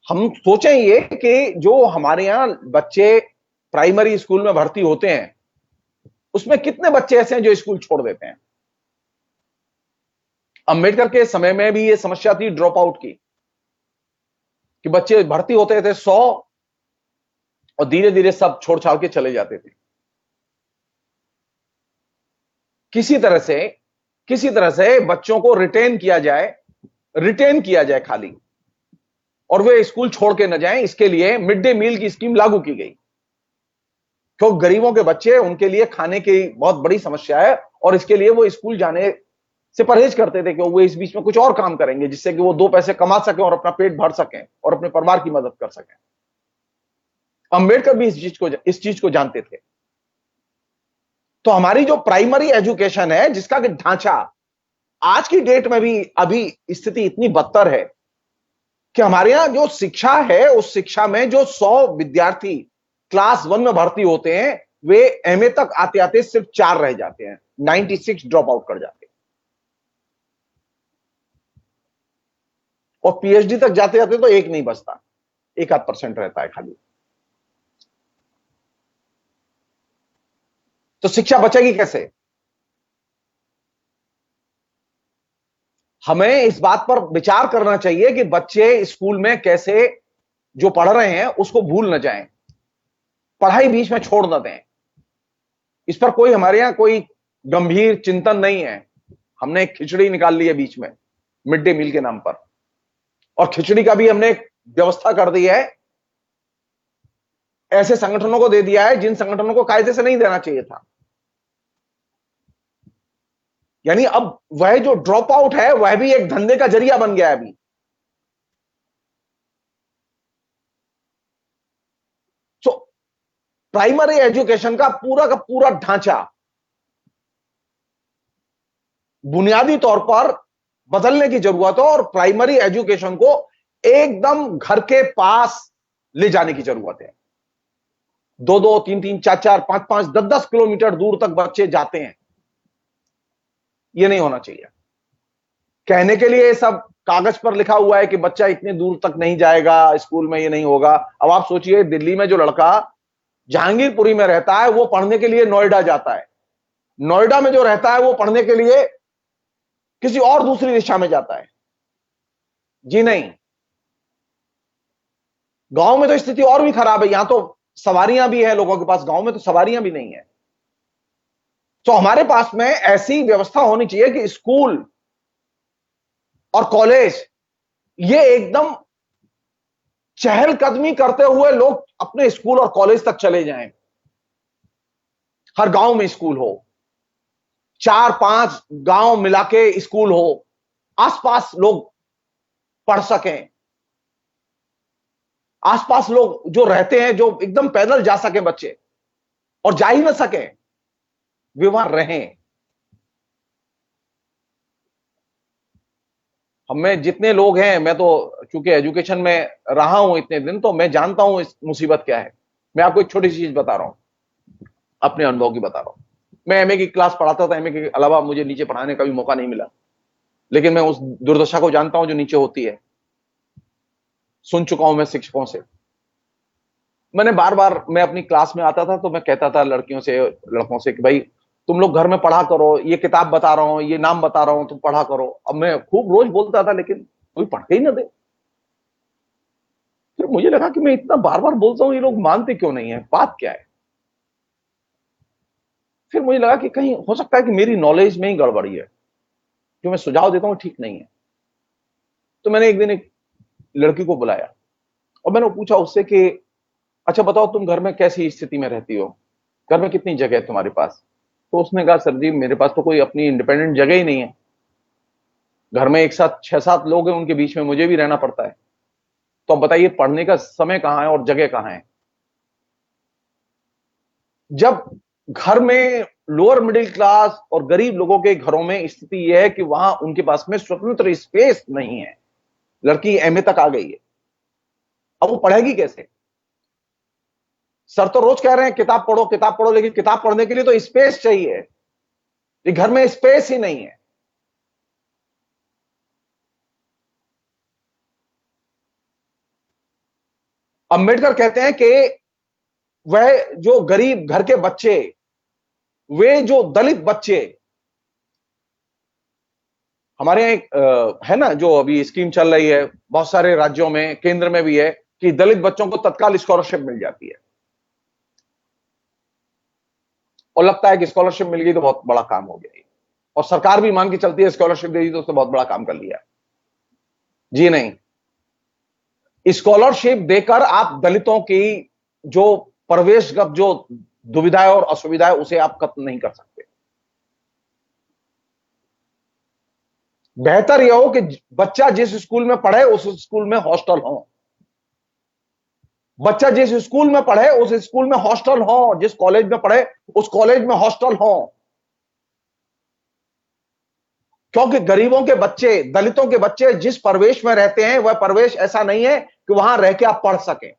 हम सोचें ये कि जो हमारे यहां बच्चे प्राइमरी स्कूल में भर्ती होते हैं, उसमें कितने बच्चे ऐसे हैं जो स्कूल छोड़ देते हैं? अंबेडकर के समय में भी ये समस्या थी ड्रॉप आउट की, कि बच्चे भर्ती होते थे 100 और धीरे धीरे सब छोड़ छाड़ के चले जाते थे। किसी तरह से बच्चों को रिटेन किया जाए खाली, और वे स्कूल छोड़ के न जाएं, इसके लिए मिड डे मील की स्कीम लागू की गई। क्योंकि गरीबों के बच्चे, उनके लिए खाने की बहुत बड़ी समस्या है और इसके लिए वो स्कूल जाने से परहेज करते थे कि वो इस बीच में कुछ और काम करेंगे जिससे कि वो 2 पैसे कमा सकें और अपना पेट भर सकें और अपने परिवार की मदद कर सकें। अंबेडकर भी इस चीज को जानते थे। तो हमारी जो प्राइमरी एजुकेशन है, जिसका कि ढांचा आज की डेट में भी अभी स्थिति इतनी बदतर है कि हमारे यहां जो शिक्षा है, उस शिक्षा में जो 100 विद्यार्थी क्लास 1 में भर्ती होते हैं, वे एमए तक आते आते सिर्फ 4 रह जाते हैं, 96 ड्रॉप आउट कर जाते हैं। और पीएचडी तक जाते जाते तो एक नहीं बचता, 1-8% रहता है खाली। तो शिक्षा बचेगी कैसे? हमें इस बात पर विचार करना चाहिए कि बच्चे स्कूल में कैसे जो पढ़ रहे हैं उसको भूल न जाएं, पढ़ाई बीच में छोड़ न दें। इस पर कोई हमारे यहां कोई गंभीर चिंतन नहीं है। हमने एक खिचड़ी निकाल ली है बीच में मिड डे मील के नाम पर, और खिचड़ी का भी हमने एक व्यवस्था कर दी है, ऐसे संगठनों को दे दिया है जिन संगठनों को कायदे से नहीं देना चाहिए था। यानी अब वह जो ड्रॉप आउट है वह भी एक धंधे का जरिया बन गया है अभी। तो प्राइमरी एजुकेशन का पूरा ढांचा बुनियादी तौर पर बदलने की जरूरत है, और प्राइमरी एजुकेशन को एकदम घर के पास ले जाने की जरूरत है। 2-2, 3-3, 4-4, 5-5, 10-10 किलोमीटर दूर तक बच्चे जाते हैं, यह नहीं होना चाहिए। कहने के लिए सब कागज पर लिखा हुआ है कि बच्चा इतने दूर तक नहीं जाएगा, स्कूल में ये नहीं होगा। अब आप सोचिए, दिल्ली में जो लड़का जहांगीरपुरी में रहता है वो पढ़ने के लिए नोएडा जाता है, नोएडा में जो रहता है वो पढ़ने के लिए किसी और दूसरी दिशा में जाता है। जी नहीं, गांव में तो स्थिति और भी खराब है। यहां तो सवारियां भी है लोगों के पास, गांव में तो सवारियां भी नहीं है। तो हमारे पास में ऐसी व्यवस्था होनी चाहिए कि स्कूल और कॉलेज ये एकदम चहलकदमी करते हुए लोग अपने स्कूल और कॉलेज तक चले जाएं। हर गांव में स्कूल हो, 4-5 गांव मिला के स्कूल हो, आसपास लोग पढ़ सकें, आसपास लोग जो रहते हैं, जो एकदम पैदल जा सके बच्चे, और जा ही ना सके वे वहां रहें। हमें जितने लोग हैं, मैं तो चूंकि एजुकेशन में रहा हूं इतने दिन, तो मैं जानता हूं इस मुसीबत क्या है। मैं आपको एक छोटी सी चीज बता रहा हूं, अपने अनुभव की बता रहा हूं। मैं एमए की क्लास पढ़ाता था, एमए के अलावा मुझे नीचे पढ़ाने का भी मौका नहीं मिला, लेकिन मैं उस दुर्दशा को जानता हूं जो नीचे होती है। सुन चुका हूं मैं शिक्षकों से। मैंने बार बार, मैं अपनी क्लास में आता था तो मैं कहता था लड़कियों से, लड़कों से कि भाई तुम लोग घर में पढ़ा करो, ये किताब बता रहा हूं, ये नाम बता रहा हूं, तुम पढ़ा करो। अब मैं खूब रोज बोलता था, लेकिन कोई पढ़ के ही ना दे। फिर मुझे लगा कि मैं इतना बार बार बोलता हूं, ये लोग मानते क्यों नहीं है, बात क्या है। फिर मुझे लगा कि कहीं हो सकता है कि मेरी नॉलेज में ही गड़बड़ी है, जो मैं सुझाव देता हूं ठीक नहीं है। तो मैंने एक दिन एक लड़की को बुलाया और मैंने पूछा उससे कि अच्छा बताओ, तुम घर में कैसी स्थिति में रहती हो, घर में कितनी जगह है तुम्हारे पास। तो उसने कहा सर जी, मेरे पास तो कोई अपनी इंडिपेंडेंट जगह ही नहीं है, घर में एक साथ 6-7 लोग हैं, उनके बीच में मुझे भी रहना पड़ता है। तो अब बताइए, पढ़ने का समय कहां है और जगह कहां है। जब घर में लोअर मिडिल क्लास और गरीब लोगों के घरों में स्थिति यह है कि वहां उनके पास में स्वतंत्र स्पेस नहीं है, लड़की एमए तक आ गई है, अब वो पढ़ेगी कैसे। सर तो रोज कह रहे हैं किताब पढ़ो किताब पढ़ो, लेकिन किताब पढ़ने के लिए तो स्पेस चाहिए, ये घर में स्पेस ही नहीं है। अंबेडकर कहते हैं कि वह जो गरीब घर के बच्चे, वे जो दलित बच्चे, हमारे यहाँ एक है ना जो अभी स्कीम चल रही है बहुत सारे राज्यों में, केंद्र में भी है, कि दलित बच्चों को तत्काल स्कॉलरशिप मिल जाती है। और लगता है कि स्कॉलरशिप मिल गई तो बहुत बड़ा काम हो गया, और सरकार भी मान के चलती है स्कॉलरशिप दे दी तो उसने बहुत बड़ा काम कर लिया। जी नहीं, स्कॉलरशिप देकर आप दलितों की जो प्रवेशगत जो दुविधा और असुविधा है उसे आप खत्म नहीं कर सकते। बेहतर यह हो कि बच्चा जिस स्कूल में पढ़े उस स्कूल में हॉस्टल हो, बच्चा जिस स्कूल में पढ़े उस स्कूल में हॉस्टल हो, जिस कॉलेज में पढ़े उस कॉलेज में हॉस्टल हो, क्योंकि गरीबों के बच्चे, दलितों के बच्चे जिस परिवेश में रहते हैं वह परिवेश ऐसा नहीं है कि वहां रह के आप पढ़ सकें।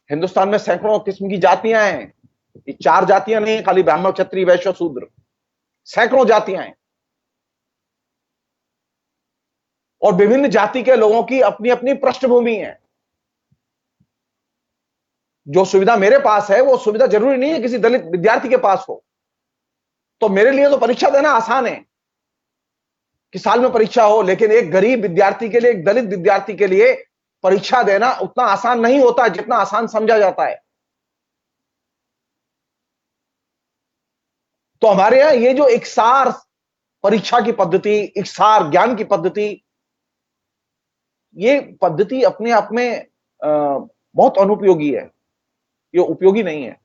हिंदुस्तान में सैकड़ों किस्म की जातियां हैं, ये 4 जातियां नहीं है खाली, ब्राह्मण क्षत्रिय वैश्य शूद्र, सैकड़ों जातियां हैं। और विभिन्न जाति के लोगों की अपनी अपनी पृष्ठभूमि है। जो सुविधा मेरे पास है वो सुविधा जरूरी नहीं है किसी दलित विद्यार्थी के पास हो। तो मेरे लिए तो परीक्षा देना आसान है कि साल में परीक्षा हो, लेकिन एक गरीब विद्यार्थी के लिए, एक दलित विद्यार्थी के लिए परीक्षा देना उतना आसान नहीं होता जितना आसान समझा जाता है। तो हमारे यहां ये जो इकसार परीक्षा की पद्धति, इकसार ज्ञान की पद्धति, ये पद्धति अपने आप में बहुत अनुपयोगी है, ये उपयोगी नहीं है।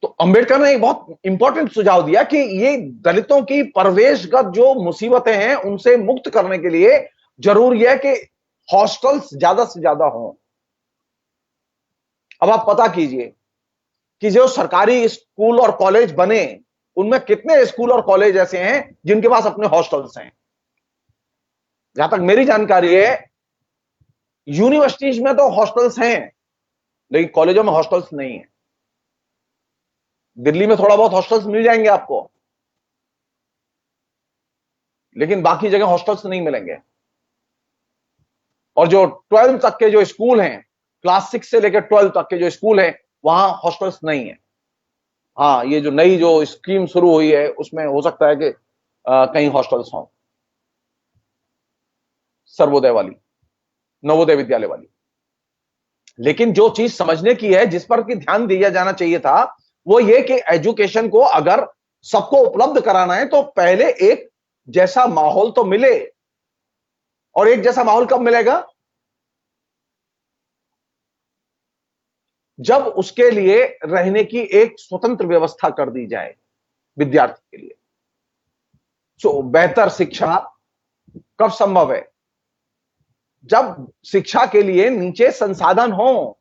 तो अंबेडकर ने एक बहुत इंपॉर्टेंट सुझाव दिया कि ये दलितों की परिवेशगत जो मुसीबतें हैं उनसे मुक्त करने के लिए जरूरी है कि हॉस्टल्स ज्यादा से ज्यादा हों। अब आप पता कीजिए कि जो सरकारी स्कूल और कॉलेज बने उनमें कितने स्कूल और कॉलेज ऐसे हैं जिनके पास अपने हॉस्टल्स हैं। जहां तक मेरी जानकारी है यूनिवर्सिटीज में तो हॉस्टल्स हैं, लेकिन कॉलेजों में हॉस्टल्स नहीं है। दिल्ली में थोड़ा बहुत हॉस्टल्स मिल जाएंगे आपको, लेकिन बाकी जगह हॉस्टल्स नहीं मिलेंगे। और जो 12 तक के जो स्कूल हैं, क्लास 6 से लेकर 12 तक के जो स्कूल हैं, वहां हॉस्टल्स नहीं है। हाँ, ये जो नई जो स्कीम शुरू हुई है उसमें हो सकता है कि कहीं हॉस्टल्स हों, सर्वोदय वाली, नवोदय विद्यालय वाली। लेकिन जो चीज समझने की है, जिस पर कि ध्यान दिया जाना चाहिए था, वो ये कि एजुकेशन को अगर सबको उपलब्ध कराना है तो पहले एक जैसा माहौल तो मिले। और एक जैसा माहौल कब मिलेगा? जब उसके लिए रहने की एक स्वतंत्र व्यवस्था कर दी जाए विद्यार्थी के लिए। तो बेहतर शिक्षा कब संभव है? जब शिक्षा के लिए नीचे संसाधन हो,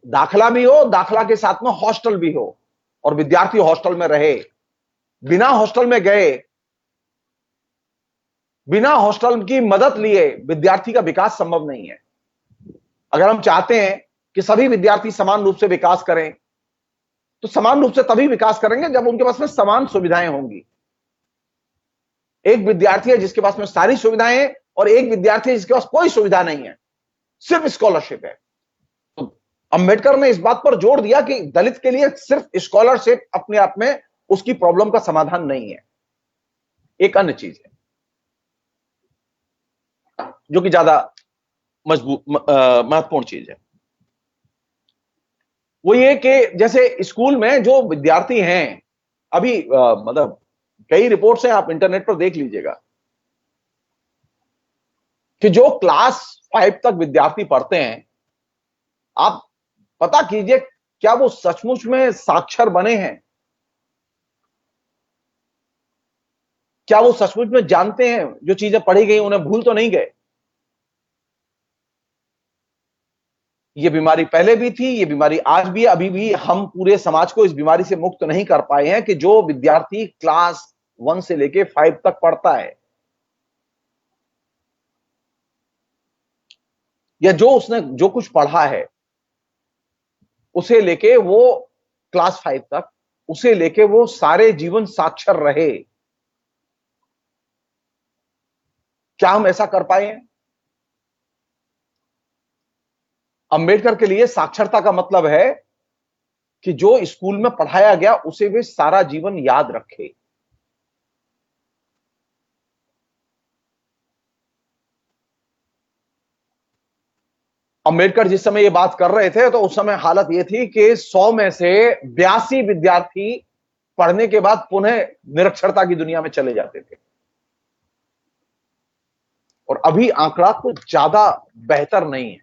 दाखला भी हो, दाखला के साथ में हॉस्टल भी हो, और विद्यार्थी हॉस्टल में रहे। बिना हॉस्टल में गए, बिना हॉस्टल की मदद लिए विद्यार्थी का विकास संभव नहीं है। अगर हम चाहते हैं कि सभी विद्यार्थी समान रूप से विकास करें, तो समान रूप से तभी विकास करेंगे जब उनके पास में समान सुविधाएं होंगी। एक विद्यार्थी है जिसके पास में सारी सुविधाएं हैं, और एक विद्यार्थी है जिसके पास कोई सुविधा नहीं है, सिर्फ स्कॉलरशिप है। तो अंबेडकर ने इस बात पर जोर दिया कि दलित के लिए सिर्फ स्कॉलरशिप अपने आप में उसकी प्रॉब्लम का समाधान नहीं है। एक अन्य चीज है जो कि ज्यादा महत्वपूर्ण चीज है, वो ये कि जैसे स्कूल में जो विद्यार्थी हैं, अभी मतलब कई रिपोर्ट्स हैं, आप इंटरनेट पर देख लीजिएगा कि जो क्लास 5 तक विद्यार्थी पढ़ते हैं, आप पता कीजिए क्या वो सचमुच में साक्षर बने हैं? क्या वो सचमुच में जानते हैं जो चीजें पढ़ी गई उन्हें भूल तो नहीं गए? ये बीमारी पहले भी थी, ये बीमारी आज भी है। अभी भी हम पूरे समाज को इस बीमारी से मुक्त नहीं कर पाए हैं कि जो विद्यार्थी क्लास 1 से लेके 5 तक पढ़ता है, या जो उसने जो कुछ पढ़ा है, उसे लेके वो क्लास 5 तक, उसे लेके वो सारे जीवन साक्षर रहे। क्या हम ऐसा कर पाए हैं? अंबेडकर के लिए साक्षरता का मतलब है कि जो स्कूल में पढ़ाया गया उसे वे सारा जीवन याद रखे। अंबेडकर जिस समय ये बात कर रहे थे तो उस समय हालत ये थी कि 100 में से 82 विद्यार्थी पढ़ने के बाद पुनः निरक्षरता की दुनिया में चले जाते थे। और अभी आंकड़ा कुछ ज्यादा बेहतर नहीं है,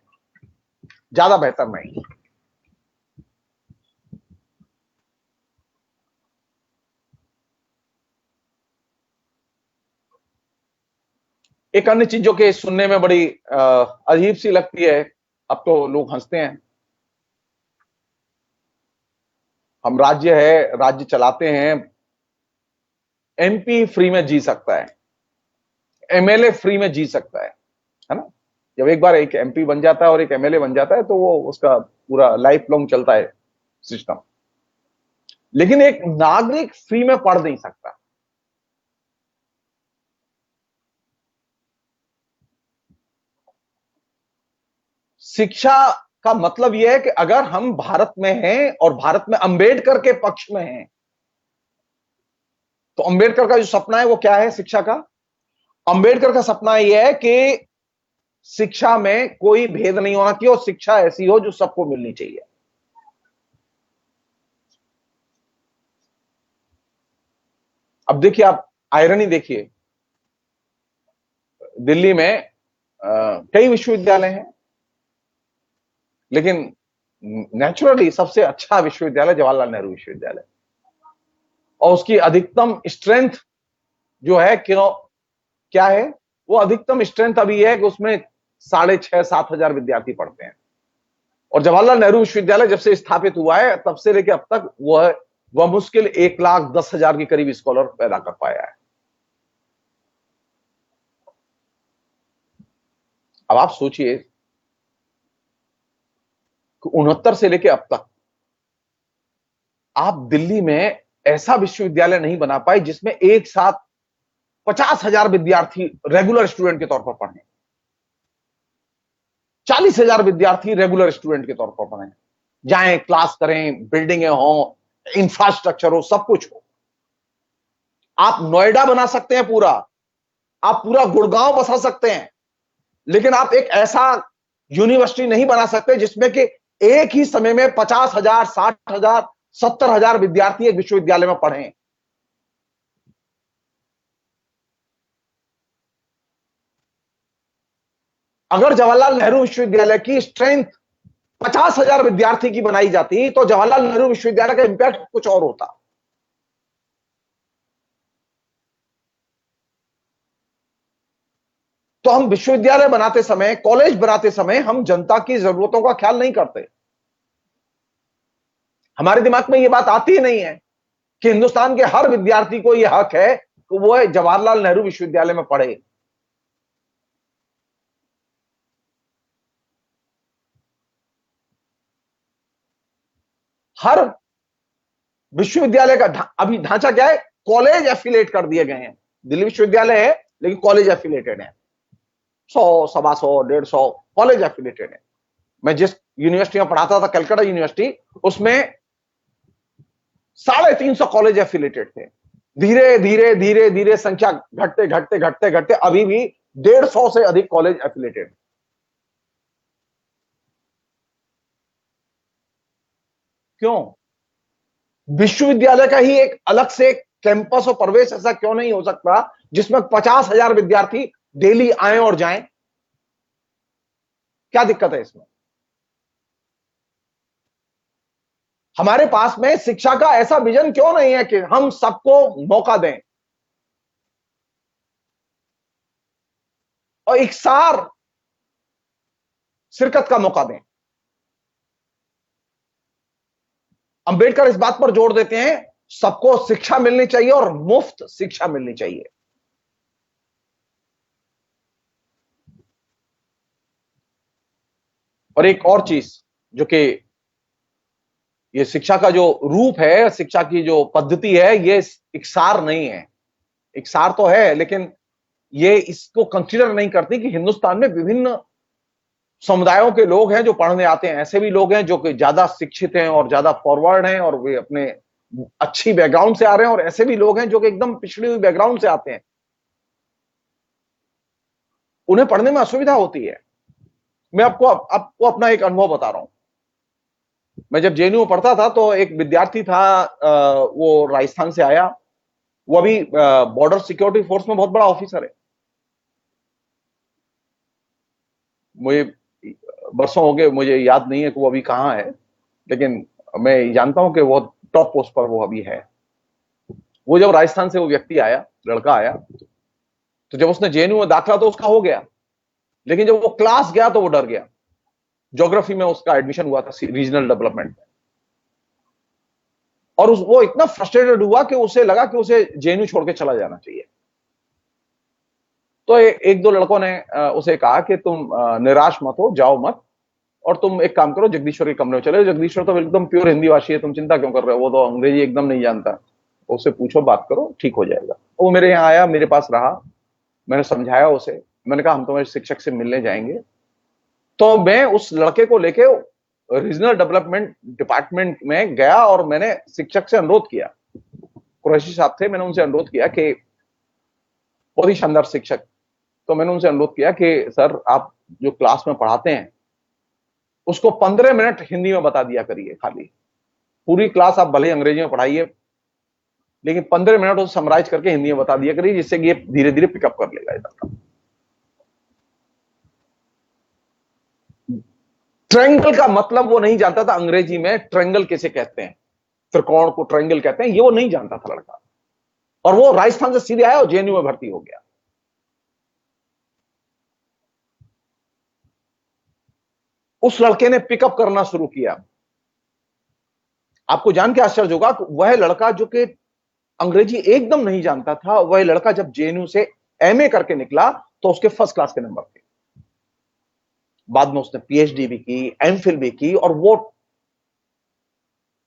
ज्यादा बेहतर नहीं है। एक अन्य चीज जो कि सुनने में बड़ी अजीब सी लगती है, अब तो लोग हंसते हैं, हम राज्य चलाते हैं, एमपी फ्री में जी सकता है, एमएलए फ्री में जी सकता है ना। जब एक बार एक एमपी बन जाता है और एक एमएलए बन जाता है तो वो उसका पूरा लाइफ लॉन्ग चलता है सिस्टम। लेकिन एक नागरिक फ्री में पढ़ नहीं सकता। शिक्षा का मतलब यह है कि अगर हम भारत में हैं और भारत में अंबेडकर के पक्ष में हैं, तो अंबेडकर का जो सपना है वो क्या है शिक्षा का? अंबेडकर का सपना यह है कि शिक्षा में कोई भेद नहीं होना चाहिए और शिक्षा ऐसी हो जो सबको मिलनी चाहिए। अब देखिए, आप आयरनी देखिए, दिल्ली में कई विश्वविद्यालय हैं, लेकिन नेचुरली सबसे अच्छा विश्वविद्यालय जवाहरलाल नेहरू विश्वविद्यालय, और उसकी अधिकतम स्ट्रेंथ जो है क्यों क्या है, वो अधिकतम स्ट्रेंथ अभी है कि उसमें 6,500-7,000 विद्यार्थी पढ़ते हैं। और जवाहरलाल नेहरू विश्वविद्यालय जब से स्थापित हुआ है तब से लेकर अब तक वह मुश्किल 1,10,000 के करीब स्कॉलर पैदा कर पाया है। अब आप सोचिए कि 69 से लेकर अब तक आप दिल्ली में ऐसा विश्वविद्यालय नहीं बना पाए जिसमें एक साथ 50,000 विद्यार्थी रेगुलर स्टूडेंट के तौर पर पढ़े, 40,000 विद्यार्थी रेगुलर स्टूडेंट के तौर पर पढ़े, जाएं क्लास करें, बिल्डिंगें हो, इंफ्रास्ट्रक्चर हो, सब कुछ हो। आप नोएडा बना सकते हैं पूरा, आप पूरा गुड़गांव बसा सकते हैं, लेकिन आप एक ऐसा यूनिवर्सिटी नहीं बना सकते जिसमें कि एक ही समय में 50,000, 60,000, 70,000 विद्यार्थी एक विश्वविद्यालय में पढ़ें। अगर जवाहरलाल नेहरू विश्वविद्यालय की स्ट्रेंथ 50,000 विद्यार्थी की बनाई जाती तो जवाहरलाल नेहरू विश्वविद्यालय का इंपैक्ट कुछ और होता। तो हम विश्वविद्यालय बनाते समय, कॉलेज बनाते समय हम जनता की जरूरतों का ख्याल नहीं करते। हमारे दिमाग में यह बात आती ही नहीं है कि हिंदुस्तान के हर विद्यार्थी को यह हक है कि वो जवाहरलाल नेहरू विश्वविद्यालय में पढ़े। हर विश्वविद्यालय का अभी ढांचा क्या है? कॉलेज एफिलेट कर दिए गए हैं। दिल्ली विश्वविद्यालय है लेकिन कॉलेज एफिलेटेड है, 100, 125, 150 कॉलेज एफिलेटेड है। मैं जिस यूनिवर्सिटी में पढ़ाता था, कलकत्ता यूनिवर्सिटी, उसमें 350 कॉलेज एफिलेटेड थे। धीरे धीरे धीरे धीरे संख्या घटते घटते घटते घटते अभी भी 150 से अधिक कॉलेज एफिलेटेड। क्यों? विश्वविद्यालय का ही एक अलग से कैंपस और प्रवेश ऐसा क्यों नहीं हो सकता जिसमें 50,000 विद्यार्थी डेली आए और जाएं? क्या दिक्कत है इसमें? हमारे पास में शिक्षा का ऐसा विजन क्यों नहीं है कि हम सबको मौका दें और इकसार शिरकत का मौका दें? अंबेडकर इस बात पर जोर देते हैं सबको शिक्षा मिलनी चाहिए और मुफ्त शिक्षा मिलनी चाहिए। और एक और चीज जो कि ये शिक्षा का जो रूप है, शिक्षा की जो पद्धति है, ये इकसार नहीं है। इकसार तो है लेकिन ये इसको कंसीडर नहीं करती कि हिंदुस्तान में विभिन्न समुदायों के लोग हैं जो पढ़ने आते हैं। ऐसे भी लोग हैं जो कि ज्यादा शिक्षित हैं और ज्यादा फॉरवर्ड हैं और वे अपने अच्छी बैकग्राउंड से आ रहे हैं, और ऐसे भी लोग हैं जो कि एकदम पिछड़ी हुई बैकग्राउंड से आते हैं, उन्हें पढ़ने में असुविधा होती है। मैं आपको अपना एक अनुभव बता रहा हूं। मैं जब जेएनयू में पढ़ता था तो एक विद्यार्थी था, वो राजस्थान से आया। वो अभी बॉर्डर सिक्योरिटी फोर्स में बहुत बड़ा ऑफिसर है। मुझे बरसों हो गए, मुझे याद नहीं है कि वो अभी कहां है, लेकिन मैं जानता हूं कि वो टॉप पोस्ट पर वो अभी है। वो जब राजस्थान से वो व्यक्ति आया, लड़का आया, तो जब उसने जेएनयू में दाखिला तो उसका हो गया, लेकिन जब वो क्लास गया तो वो डर गया। ज्योग्राफी में उसका एडमिशन हुआ था रीजनल डेवलपमेंट में, और वो इतना फ्रस्ट्रेटेड हुआ कि उसे लगा कि उसे जेएनयू छोड़ के चला जाना चाहिए। तो एक दो लड़कों ने उसे कहा कि तुम निराश मत हो, जाओ मत, और तुम एक काम करो, जगदीश्वर के कमरे में चले। जगदीश्वर तो एकदम प्योर हिंदी भाषी है, तुम चिंता क्यों कर रहे हो, वो तो अंग्रेजी एकदम नहीं जानता, उससे पूछो, बात करो, ठीक हो जाएगा। वो मेरे यहाँ आया, मेरे पास रहा, मैंने समझाया उसे, मैंने कहा हम तुम्हारे शिक्षक से मिलने जाएंगे। तो मैं उस लड़के को लेके रीजनल डेवलपमेंट डिपार्टमेंट में गया और मैंने शिक्षक से अनुरोध किया, कुरैशी साहब थे, मैंने उनसे अनुरोध किया कि, बहुत ही शानदार शिक्षक, तो मैंने उनसे अनुरोध किया कि सर आप जो क्लास में पढ़ाते हैं उसको 15 मिनट हिंदी में बता दिया करिए, खाली पूरी क्लास आप भले ही अंग्रेजी में पढ़ाइए, लेकिन 15 मिनट उसको समराइज करके हिंदी में बता दिया करिए, जिससे कि ये धीरे धीरे पिकअप कर लेगा इधर का। ट्रायंगल का मतलब वो नहीं जानता था अंग्रेजी में, ट्रायंगल किसे कहते हैं, त्रिकोण को ट्रायंगल कहते हैं, ये वो नहीं जानता था लड़का, और वो राजस्थान से सीधे आया और जेएनयू में भर्ती हो गया। उस लड़के ने पिकअप करना शुरू किया। आपको जान के आश्चर्य होगा, वह लड़का जो कि अंग्रेजी एकदम नहीं जानता था, वह लड़का जब जेएनयू से एमए करके निकला तो उसके फर्स्ट क्लास के नंबर थे। बाद में उसने पीएचडी भी की, एमफिल भी की, और वो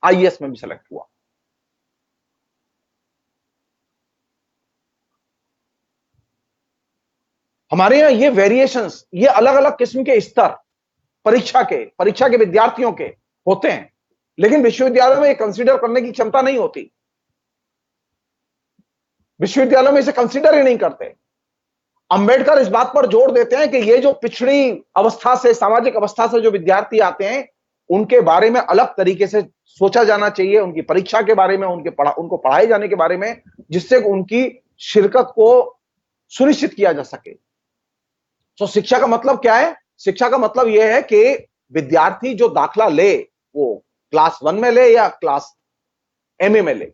आईएएस में भी सेलेक्ट हुआ। हमारे यहां ये वेरिएशंस, ये अलग अलग किस्म के स्तर परीक्षा के विद्यार्थियों के होते हैं, लेकिन विश्वविद्यालय में ये कंसीडर करने की क्षमता नहीं होती। विश्वविद्यालय में इसे कंसीडर ही नहीं करते। अंबेडकर इस बात पर जोर देते हैं कि ये जो पिछड़ी अवस्था से, सामाजिक अवस्था से जो विद्यार्थी आते हैं, उनके बारे में अलग तरीके से सोचा जाना चाहिए, उनकी परीक्षा के बारे में, उनको पढ़ाए जाने के बारे में, जिससे उनकी शिरकत को सुनिश्चित किया जा सके। तो शिक्षा का मतलब क्या है? शिक्षा का मतलब यह है कि विद्यार्थी जो दाखला ले, वो क्लास 1 में ले या क्लास एमए में ले,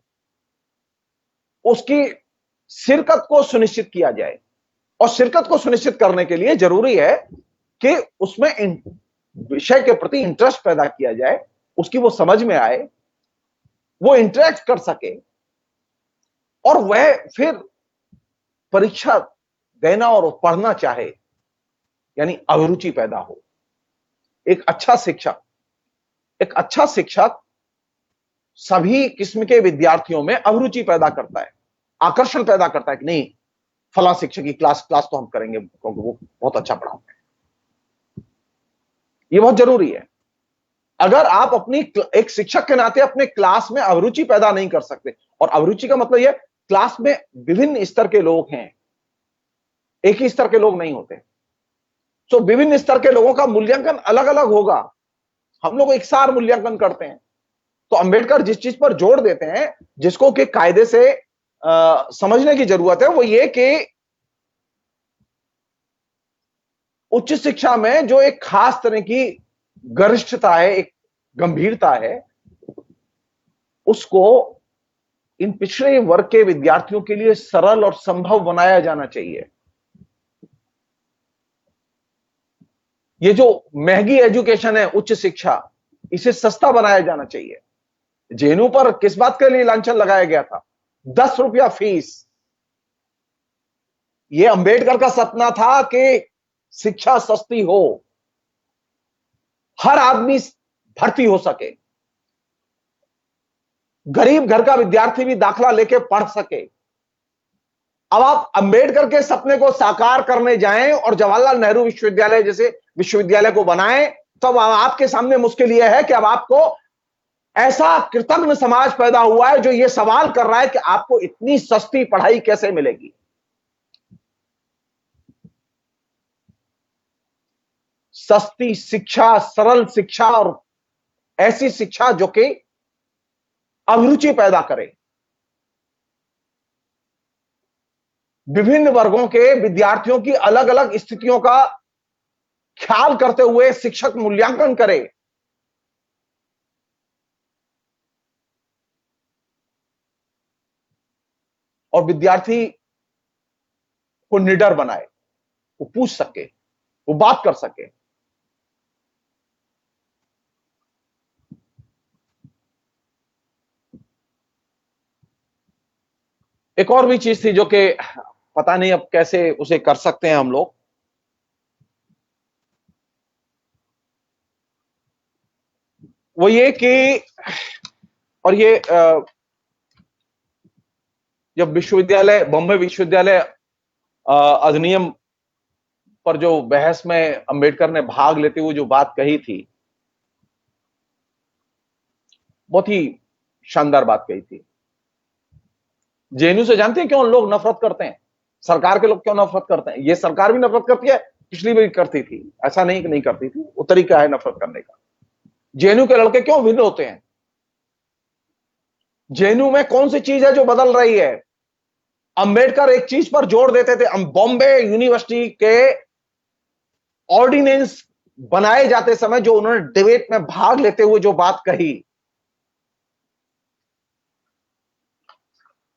उसकी शिरकत को सुनिश्चित किया जाए। और शिरकत को सुनिश्चित करने के लिए जरूरी है कि उसमें विषय के प्रति इंटरेस्ट पैदा किया जाए, उसकी वो समझ में आए, वो इंटरेक्ट कर सके, और वह फिर परीक्षा देना और पढ़ना चाहे, यानी अभिरुचि पैदा हो। एक अच्छा शिक्षक सभी किस्म के विद्यार्थियों में अभिरुचि पैदा करता है, आकर्षण पैदा करता है कि नहीं, फला शिक्षक की क्लास तो हम करेंगे क्योंकि वो बहुत अच्छा पढ़ाते हैं। ये बहुत जरूरी है। अगर आप अपनी एक शिक्षक के नाते अपने क्लास में अभिरुचि पैदा नहीं कर सकते, और अभिरुचि का मतलब यह, क्लास में विभिन्न स्तर के लोग हैं, एक ही स्तर के लोग नहीं होते, तो विभिन्न स्तर के लोगों का मूल्यांकन अलग अलग होगा। हम लोग एक सार मूल्यांकन करते हैं। तो अंबेडकर जिस चीज पर जोर देते हैं, जिसको कि कायदे से समझने की जरूरत है, वो ये कि उच्च शिक्षा में जो एक खास तरह की गरिष्ठता है, एक गंभीरता है, उसको इन पिछड़े वर्ग के विद्यार्थियों के लिए सरल और संभव बनाया जाना चाहिए। ये जो महंगी एजुकेशन है, उच्च शिक्षा, इसे सस्ता बनाया जाना चाहिए। जेएनयू पर किस बात के लिए लांछन लगाया गया था? 10 रुपया फीस। यह अंबेडकर का सपना था कि शिक्षा सस्ती हो, हर आदमी भर्ती हो सके, गरीब घर का विद्यार्थी भी दाखला लेके पढ़ सके। अब आप अंबेडकर के सपने को साकार करने जाएं और जवाहरलाल नेहरू विश्वविद्यालय जैसे विश्वविद्यालय को बनाएं, तो अब आपके सामने मुश्किल यह है कि अब आपको ऐसा कृतज्ञ समाज पैदा हुआ है जो यह सवाल कर रहा है कि आपको इतनी सस्ती पढ़ाई कैसे मिलेगी। सस्ती शिक्षा, सरल शिक्षा, और ऐसी शिक्षा जो कि अभिरुचि पैदा करे। विभिन्न वर्गों के विद्यार्थियों की अलग अलग स्थितियों का ख्याल करते हुए शिक्षक मूल्यांकन करे। और विद्यार्थी को निडर बनाए, वो पूछ सके, वो बात कर सके। एक और भी चीज थी जो कि पता नहीं अब कैसे उसे कर सकते हैं हम लोग। वो ये कि, और ये जब विश्वविद्यालय, बॉम्बे विश्वविद्यालय अधिनियम पर जो बहस में अंबेडकर ने भाग लेते हुए जो बात कही थी, बहुत ही शानदार बात कही थी। जेएनयू से जानते हैं क्यों लोग नफरत करते हैं? सरकार के लोग क्यों नफरत करते हैं? ये सरकार भी नफरत करती है, पिछली भी करती थी, ऐसा नहीं कि नहीं करती थी, वो तरीका है नफरत करने का। जेएनयू के लड़के क्यों भिन्न होते हैं? जेएनयू में कौन सी चीज है जो बदल रही है? अंबेडकर एक चीज पर जोर देते थे, बॉम्बे यूनिवर्सिटी के ऑर्डिनेंस बनाए जाते समय जो उन्होंने डिबेट में भाग लेते हुए जो बात कही,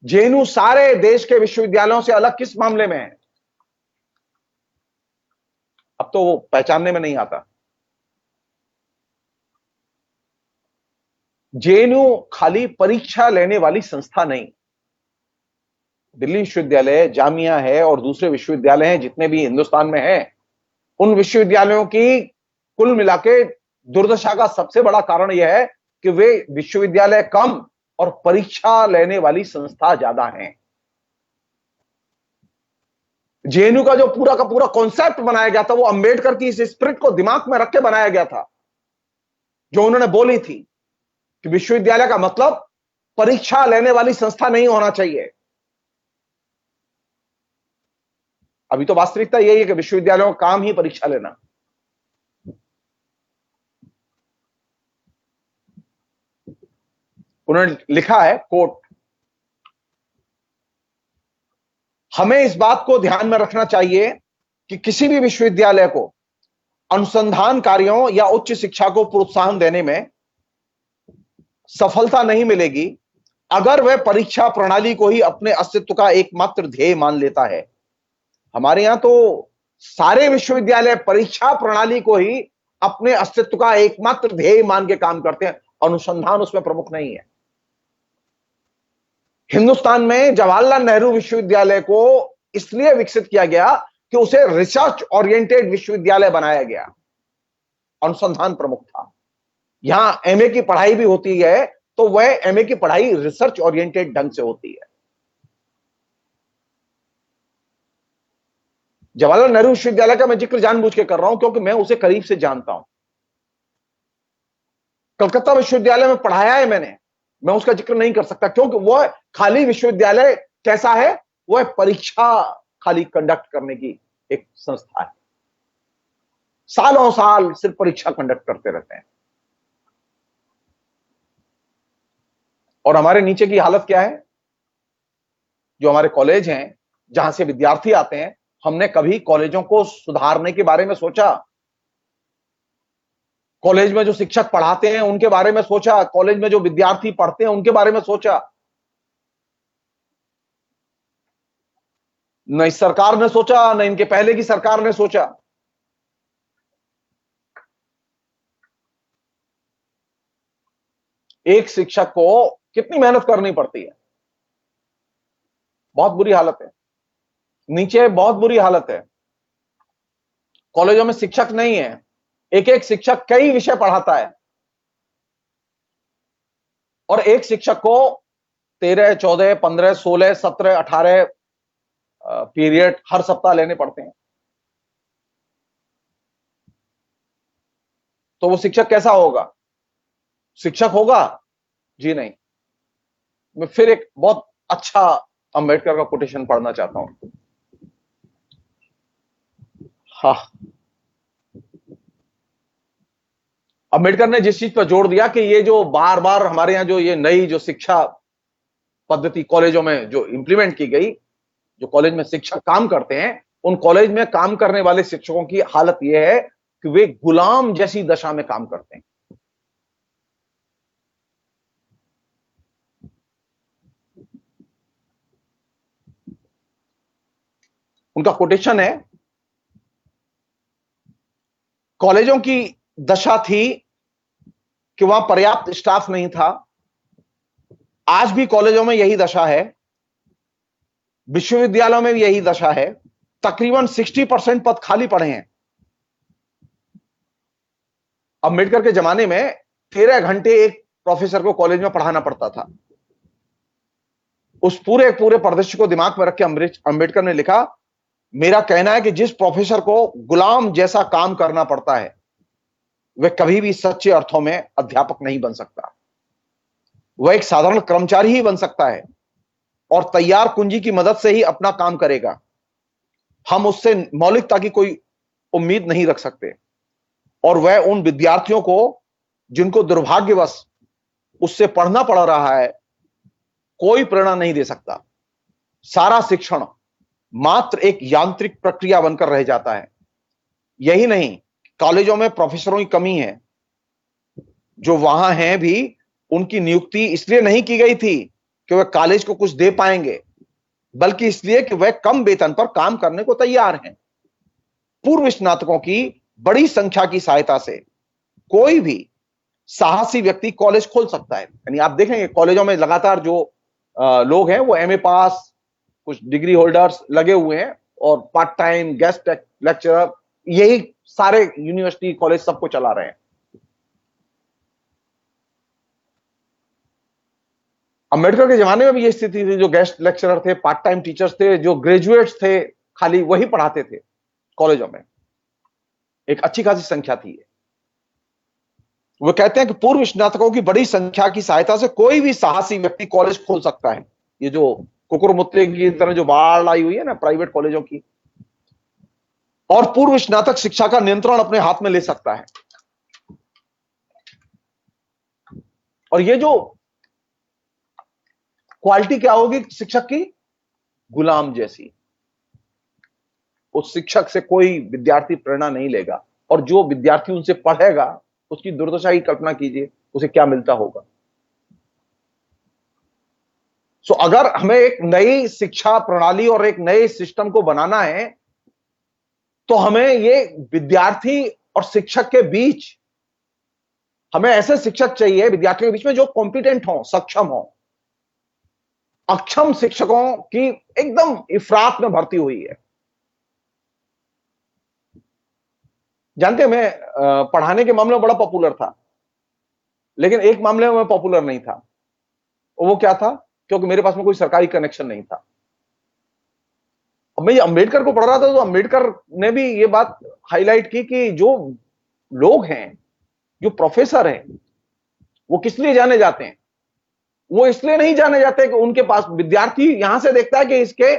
जेएनयू सारे देश के विश्वविद्यालयों से अलग किस मामले में है? अब तो वो पहचानने में नहीं आता। जेएनयू खाली परीक्षा लेने वाली संस्था नहीं। दिल्ली विश्वविद्यालय, जामिया है और दूसरे विश्वविद्यालय हैं जितने भी हिंदुस्तान में हैं, उन विश्वविद्यालयों की कुल मिलाके दुर्दशा का सबसे बड़ा कारण यह है कि वे विश्वविद्यालय कम और परीक्षा लेने वाली संस्था ज्यादा हैं। जेएनयू का जो पूरा का पूरा कॉन्सेप्ट बनाया गया था, वो अंबेडकर की इस स्पिरिट को दिमाग में रख के बनाया गया था, जो उन्होंने बोली थी कि विश्वविद्यालय का मतलब परीक्षा लेने वाली संस्था नहीं होना चाहिए। अभी तो वास्तविकता यही है कि विश्वविद्यालयों का काम ही परीक्षा लेना। उन्होंने लिखा है, कोट, हमें इस बात को ध्यान में रखना चाहिए कि किसी भी विश्वविद्यालय को अनुसंधान कार्यों या उच्च शिक्षा को प्रोत्साहन देने में सफलता नहीं मिलेगी अगर वह परीक्षा प्रणाली को ही अपने अस्तित्व का एकमात्र ध्येय मान लेता है। हमारे यहां तो सारे विश्वविद्यालय परीक्षा प्रणाली को ही अपने अस्तित्व का एकमात्र ध्येय मान के काम करते हैं, अनुसंधान उसमें प्रमुख नहीं है। हिंदुस्तान में जवाहरलाल नेहरू विश्वविद्यालय को इसलिए विकसित किया गया कि उसे रिसर्च ओरिएंटेड विश्वविद्यालय बनाया गया, अनुसंधान प्रमुख था। यहां एमए की पढ़ाई भी होती है तो वह एमए की पढ़ाई रिसर्च ओरिएंटेड ढंग से होती है। जवाहरलाल नेहरू विश्वविद्यालय का मैं जिक्र जानबूझ के कर रहा हूं क्योंकि मैं उसे करीब से जानता हूं। कलकत्ता विश्वविद्यालय में पढ़ाया है मैंने, मैं उसका जिक्र नहीं कर सकता क्योंकि वह खाली विश्वविद्यालय कैसा है, वह परीक्षा खाली कंडक्ट करने की एक संस्था है। सालों साल सिर्फ परीक्षा कंडक्ट करते रहते हैं। और हमारे नीचे की हालत क्या है? जो हमारे कॉलेज हैं, जहां से विद्यार्थी आते हैं, हमने कभी कॉलेजों को सुधारने के बारे में सोचा? कॉलेज में जो शिक्षक पढ़ाते हैं उनके बारे में सोचा? कॉलेज में जो विद्यार्थी पढ़ते हैं उनके बारे में सोचा? न इस सरकार ने सोचा, न इनके पहले की सरकार ने सोचा। एक शिक्षक को कितनी मेहनत करनी पड़ती है, बहुत बुरी हालत है। नीचे बहुत बुरी हालत है। कॉलेजों में शिक्षक नहीं है, एक एक शिक्षक कई विषय पढ़ाता है और एक शिक्षक को 13, 14, 15, 16, 17, 18 पीरियड हर सप्ताह लेने पड़ते हैं। तो वो शिक्षक कैसा होगा? शिक्षक होगा? जी नहीं। मैं फिर एक बहुत अच्छा अंबेडकर का कोटेशन पढ़ना चाहता हूं। हाँ, अंबेडकर ने जिस चीज पर जोर दिया कि ये जो बार बार हमारे यहां जो ये नई जो शिक्षा पद्धति कॉलेजों में जो इंप्लीमेंट की गई, जो कॉलेज में शिक्षक काम करते हैं, उन कॉलेज में काम करने वाले शिक्षकों की हालत यह है कि वे गुलाम जैसी दशा में काम करते हैं। उनका कोटेशन है, कॉलेजों की दशा थी कि वहां पर्याप्त स्टाफ नहीं था। आज भी कॉलेजों में यही दशा है, विश्वविद्यालयों में भी यही दशा है। तकरीबन 60% पद खाली पड़े हैं। अंबेडकर के जमाने में 13 घंटे एक प्रोफेसर को कॉलेज में पढ़ाना पड़ता था। उस पूरे पूरे परिदृश्य को दिमाग में रख के अंबेडकर ने लिखा, मेरा कहना है कि जिस प्रोफेसर को गुलाम जैसा काम करना पड़ता है वह कभी भी सच्चे अर्थों में अध्यापक नहीं बन सकता। वह एक साधारण कर्मचारी ही बन सकता है और तैयार कुंजी की मदद से ही अपना काम करेगा। हम उससे मौलिकता की कोई उम्मीद नहीं रख सकते और वह उन विद्यार्थियों को जिनको दुर्भाग्यवश उससे पढ़ना पड़ रहा है कोई प्रेरणा नहीं दे सकता। सारा शिक्षण मात्र एक यांत्रिक प्रक्रिया बनकर रह जाता है। यही नहीं, कॉलेजों में प्रोफेसरों की कमी है। जो वहां हैं भी उनकी नियुक्ति इसलिए नहीं की गई थी कि वह कॉलेज को कुछ दे पाएंगे, बल्कि इसलिए कि वह कम वेतन पर काम करने को तैयार हैं। पूर्व स्नातकों की बड़ी संख्या की सहायता से कोई भी साहसी व्यक्ति कॉलेज खोल सकता है। यानी आप देखेंगे कॉलेजों में लगातार जो लोग हैं वो एमए पास, कुछ डिग्री होल्डर्स लगे हुए हैं और पार्ट टाइम गेस्ट लेक्चरर, यही सारे यूनिवर्सिटी कॉलेज सबको चला रहे हैं। अंबेडकर के जमाने में भी ये स्थिति थी। जो गेस्ट लेक्चरर थे, पार्ट टाइम टीचर्स थे, जो ग्रेजुएट्स थे, खाली वही पढ़ाते थे कॉलेजों में। एक अच्छी खासी संख्या थी। वो कहते हैं कि पूर्व स्नातकों की बड़ी संख्या की सहायता से कोई भी साहसी व्यक्ति कॉलेज खोल सकता है। ये जो कुकुरमुत्ते की तरह जो बाढ़ आई हुई है ना प्राइवेट कॉलेजों की, और पूर्व स्नातक शिक्षा का नियंत्रण अपने हाथ में ले सकता है। और ये जो क्वालिटी क्या होगी शिक्षक की? गुलाम जैसी। उस शिक्षक से कोई विद्यार्थी प्रेरणा नहीं लेगा और जो विद्यार्थी उनसे पढ़ेगा उसकी दुर्दशा की कल्पना कीजिए, उसे क्या मिलता होगा। सो अगर हमें एक नई शिक्षा प्रणाली और एक नए सिस्टम को बनाना है तो हमें ये विद्यार्थी और शिक्षक के बीच, हमें ऐसे शिक्षक चाहिए विद्यार्थियों के बीच में जो कॉम्पिटेंट हो, सक्षम हो। अक्षम शिक्षकों की एकदम इफरात में भर्ती हुई है। जानते हैं, मैं पढ़ाने के मामले में बड़ा पॉपुलर था, लेकिन एक मामले में मैं पॉपुलर नहीं था। वो क्या था? क्योंकि मेरे पास में कोई सरकारी कनेक्शन नहीं था। अब मैं अंबेडकर को पढ़ रहा था तो अंबेडकर ने भी ये बात हाईलाइट की कि जो लोग हैं, जो प्रोफेसर हैं, वो किस लिए जाने जाते हैं? वो इसलिए नहीं जाने जाते कि उनके पास विद्यार्थी यहां से देखता है कि इसके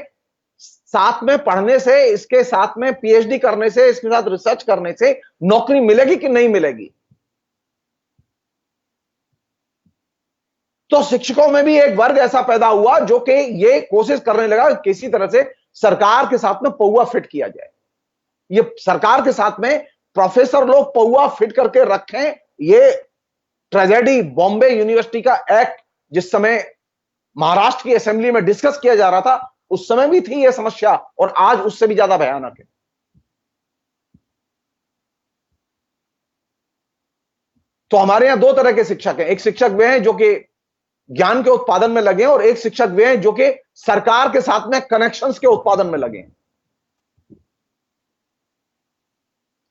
साथ में पढ़ने से, इसके साथ में पीएचडी करने से, इसके साथ रिसर्च करने से नौकरी मिलेगी कि नहीं मिलेगी। तो शिक्षकों में भी एक वर्ग ऐसा पैदा हुआ जो कि ये कोशिश करने लगा किसी तरह से सरकार के साथ में पौवा फिट किया जाए। ये सरकार के साथ में प्रोफेसर लोग पौवा फिट करके रखें। ये ट्रेजेडी बॉम्बे यूनिवर्सिटी का एक्ट जिस समय महाराष्ट्र की असेंबली में डिस्कस किया जा रहा था, उस समय भी थी यह समस्या और आज उससे भी ज्यादा भयानक है। तो हमारे यहां दो तरह के शिक्षक हैं। एक शिक्षक वे हैं जो कि ज्ञान के उत्पादन में लगे हैं और एक शिक्षक वे हैं जो कि सरकार के साथ में कनेक्शंस के उत्पादन में लगे हैं।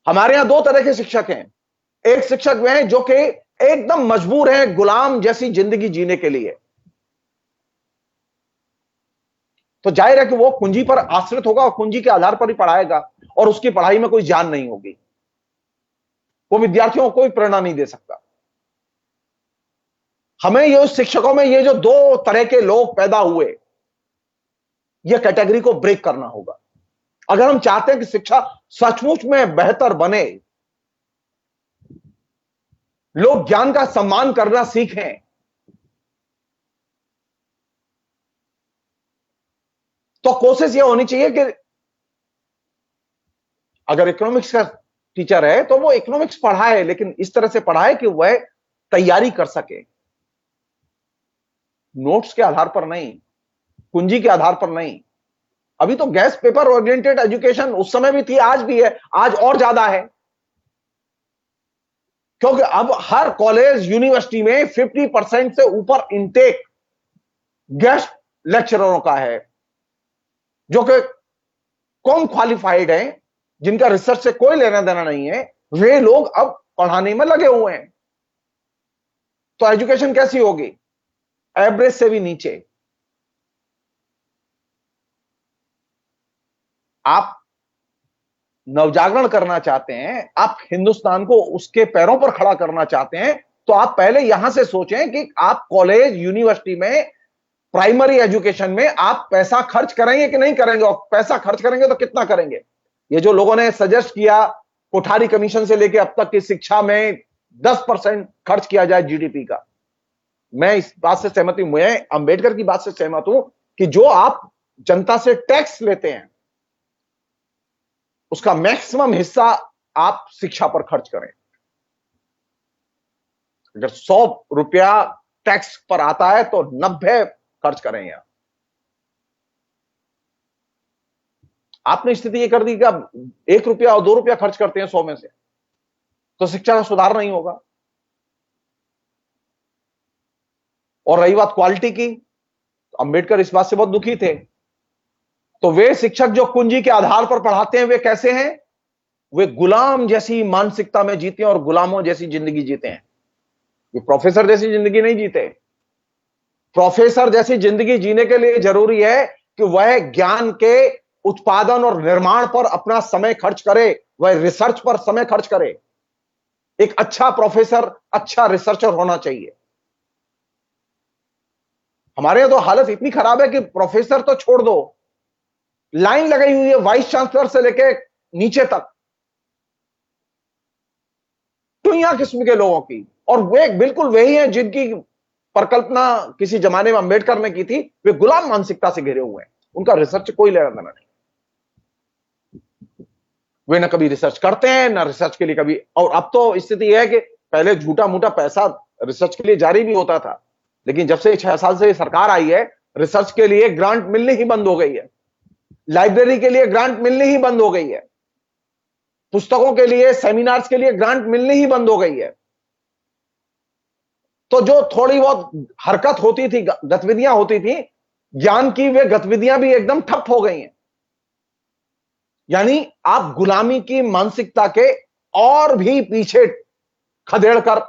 हमारे यहां दो तरह के शिक्षक हैं। एक शिक्षक वे हैं जो कि एकदम मजबूर हैं गुलाम जैसी जिंदगी जीने के लिए। तो जाहिर है कि वो कुंजी पर आश्रित होगा और कुंजी के आधार पर ही पढ़ाएगा और उसकी पढ़ाई में कोई जान नहीं होगी। वो विद्यार्थियों को कोई प्रेरणा नहीं दे सकता। हमें ये शिक्षकों में ये जो दो तरह के लोग पैदा हुए, ये कैटेगरी को ब्रेक करना होगा अगर हम चाहते हैं कि शिक्षा सचमुच में बेहतर बने, लोग ज्ञान का सम्मान करना सीखें। तो कोशिश यह होनी चाहिए कि अगर इकोनॉमिक्स का टीचर है तो वो इकोनॉमिक्स पढ़ाए, लेकिन इस तरह से पढ़ाए कि वह तैयारी कर सके, नोट्स के आधार पर नहीं, कुंजी के आधार पर नहीं। अभी तो गैस पेपर ओरिएंटेड एजुकेशन उस समय भी थी, आज भी है, आज और ज्यादा है, क्योंकि अब हर कॉलेज यूनिवर्सिटी में 50% से ऊपर इनटेक गेस्ट लेक्चररों का है, जो कि कम क्वालिफाइड हैं, जिनका रिसर्च से कोई लेना देना नहीं है, वे लोग अब पढ़ाने में लगे हुए हैं। तो एजुकेशन कैसी होगी? एवरेज से भी नीचे। आप नवजागरण करना चाहते हैं, आप हिंदुस्तान को उसके पैरों पर खड़ा करना चाहते हैं, तो आप पहले यहां से सोचें कि आप कॉलेज यूनिवर्सिटी में प्राइमरी एजुकेशन में आप पैसा खर्च करेंगे कि नहीं करेंगे, और पैसा खर्च करेंगे तो कितना करेंगे। ये जो लोगों ने सजेस्ट किया कोठारी कमीशन से लेकर अब तक की शिक्षा में 10% खर्च किया जाए जीडीपी का, मैं इस बात से सहमत हूं, मैं अंबेडकर की बात से सहमत हूं कि जो आप जनता से टैक्स लेते हैं उसका मैक्सिमम हिस्सा आप शिक्षा पर खर्च करें। अगर 100 रुपया टैक्स पर आता है तो 90 खर्च करें। यहां आपने स्थिति ये कर दी कि अब 1 रुपया और 2 रुपया खर्च करते हैं 100 में से, तो शिक्षा का सुधार नहीं होगा। और रही बात क्वालिटी की, अंबेडकर इस बात से बहुत दुखी थे। तो वे शिक्षक जो कुंजी के आधार पर पढ़ाते हैं वे कैसे हैं? वे गुलाम जैसी मानसिकता में जीते हैं और गुलामों जैसी जिंदगी जीते हैं। वे प्रोफेसर जैसी जिंदगी नहीं जीते। प्रोफेसर जैसी जिंदगी जीने के लिए जरूरी है कि वह ज्ञान के उत्पादन और निर्माण पर अपना समय खर्च करे, वह रिसर्च पर समय खर्च करे। एक अच्छा प्रोफेसर अच्छा रिसर्चर होना चाहिए। हमारे यहां तो हालत इतनी खराब है कि प्रोफेसर तो छोड़ दो, लाइन लगाई हुई है वाइस चांसलर से लेके नीचे तक, दुनिया किस्म के लोगों की। और वे बिल्कुल वही हैं जिनकी परिकल्पना किसी जमाने में अंबेडकर ने की थी। वे गुलाम मानसिकता से घिरे हुए हैं, उनका रिसर्च कोई लेना देना नहीं। वे ना कभी रिसर्च करते हैं ना रिसर्च के लिए कभी। और अब तो स्थिति यह है कि पहले झूठा मूठा पैसा रिसर्च के लिए जारी भी होता था, लेकिन जब से 6 साल से सरकार आई है रिसर्च के लिए ग्रांट मिलनी ही बंद हो गई है, लाइब्रेरी के लिए ग्रांट मिलनी ही बंद हो गई है, पुस्तकों के लिए सेमिनार्स के लिए ग्रांट मिलनी ही बंद हो गई है। तो जो थोड़ी बहुत हरकत होती थी, गतिविधियां होती थी ज्ञान की, वे गतिविधियां भी एकदम ठप हो गई हैं। यानी आप गुलामी की मानसिकता के और भी पीछे खदेड़ कर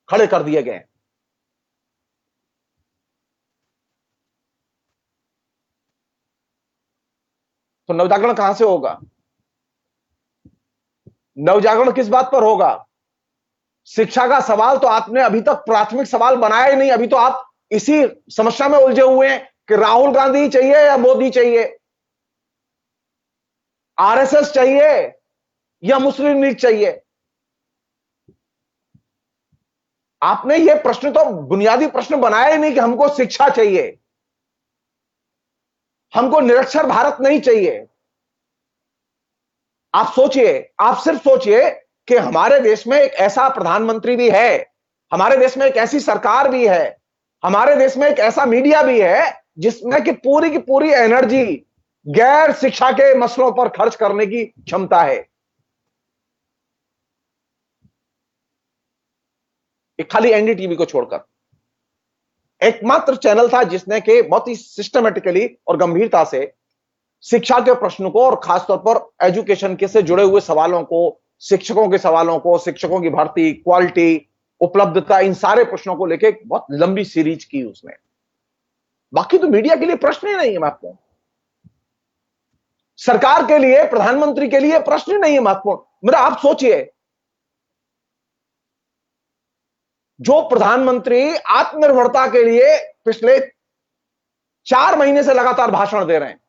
खड़े कर दिए गए। तो नवजागरण कहां से होगा? नवजागरण किस बात पर होगा? शिक्षा का सवाल तो आपने अभी तक प्राथमिक सवाल बनाया ही नहीं। अभी तो आप इसी समस्या में उलझे हुए हैं कि राहुल गांधी चाहिए या मोदी चाहिए, आरएसएस चाहिए या मुस्लिम लीग चाहिए। आपने ये प्रश्न तो बुनियादी प्रश्न बनाया ही नहीं कि हमको शिक्षा चाहिए, हमको निरक्षर भारत नहीं चाहिए। आप सोचिए, आप सिर्फ सोचिए कि हमारे देश में एक ऐसा प्रधानमंत्री भी है, हमारे देश में एक ऐसी सरकार भी है, हमारे देश में एक ऐसा मीडिया भी है जिसमें कि पूरी की पूरी एनर्जी गैर शिक्षा के मसलों पर खर्च करने की क्षमता है। एक खाली एनडीटीवी को छोड़कर एकमात्र चैनल था जिसने के बहुत ही सिस्टमेटिकली और गंभीरता से शिक्षा के प्रश्न को और खासतौर पर एजुकेशन के से जुड़े हुए सवालों को, शिक्षकों के सवालों को, शिक्षकों की भर्ती, क्वालिटी, उपलब्धता, इन सारे प्रश्नों को लेकर बहुत लंबी सीरीज की उसने। बाकी तो मीडिया के लिए प्रश्न ही नहीं है महत्वपूर्ण, सरकार के लिए, प्रधानमंत्री के लिए प्रश्न ही नहीं है महत्वपूर्ण। मेरा आप सोचिए, जो प्रधानमंत्री आत्मनिर्भरता के लिए पिछले 4 महीने से लगातार भाषण दे रहे हैं,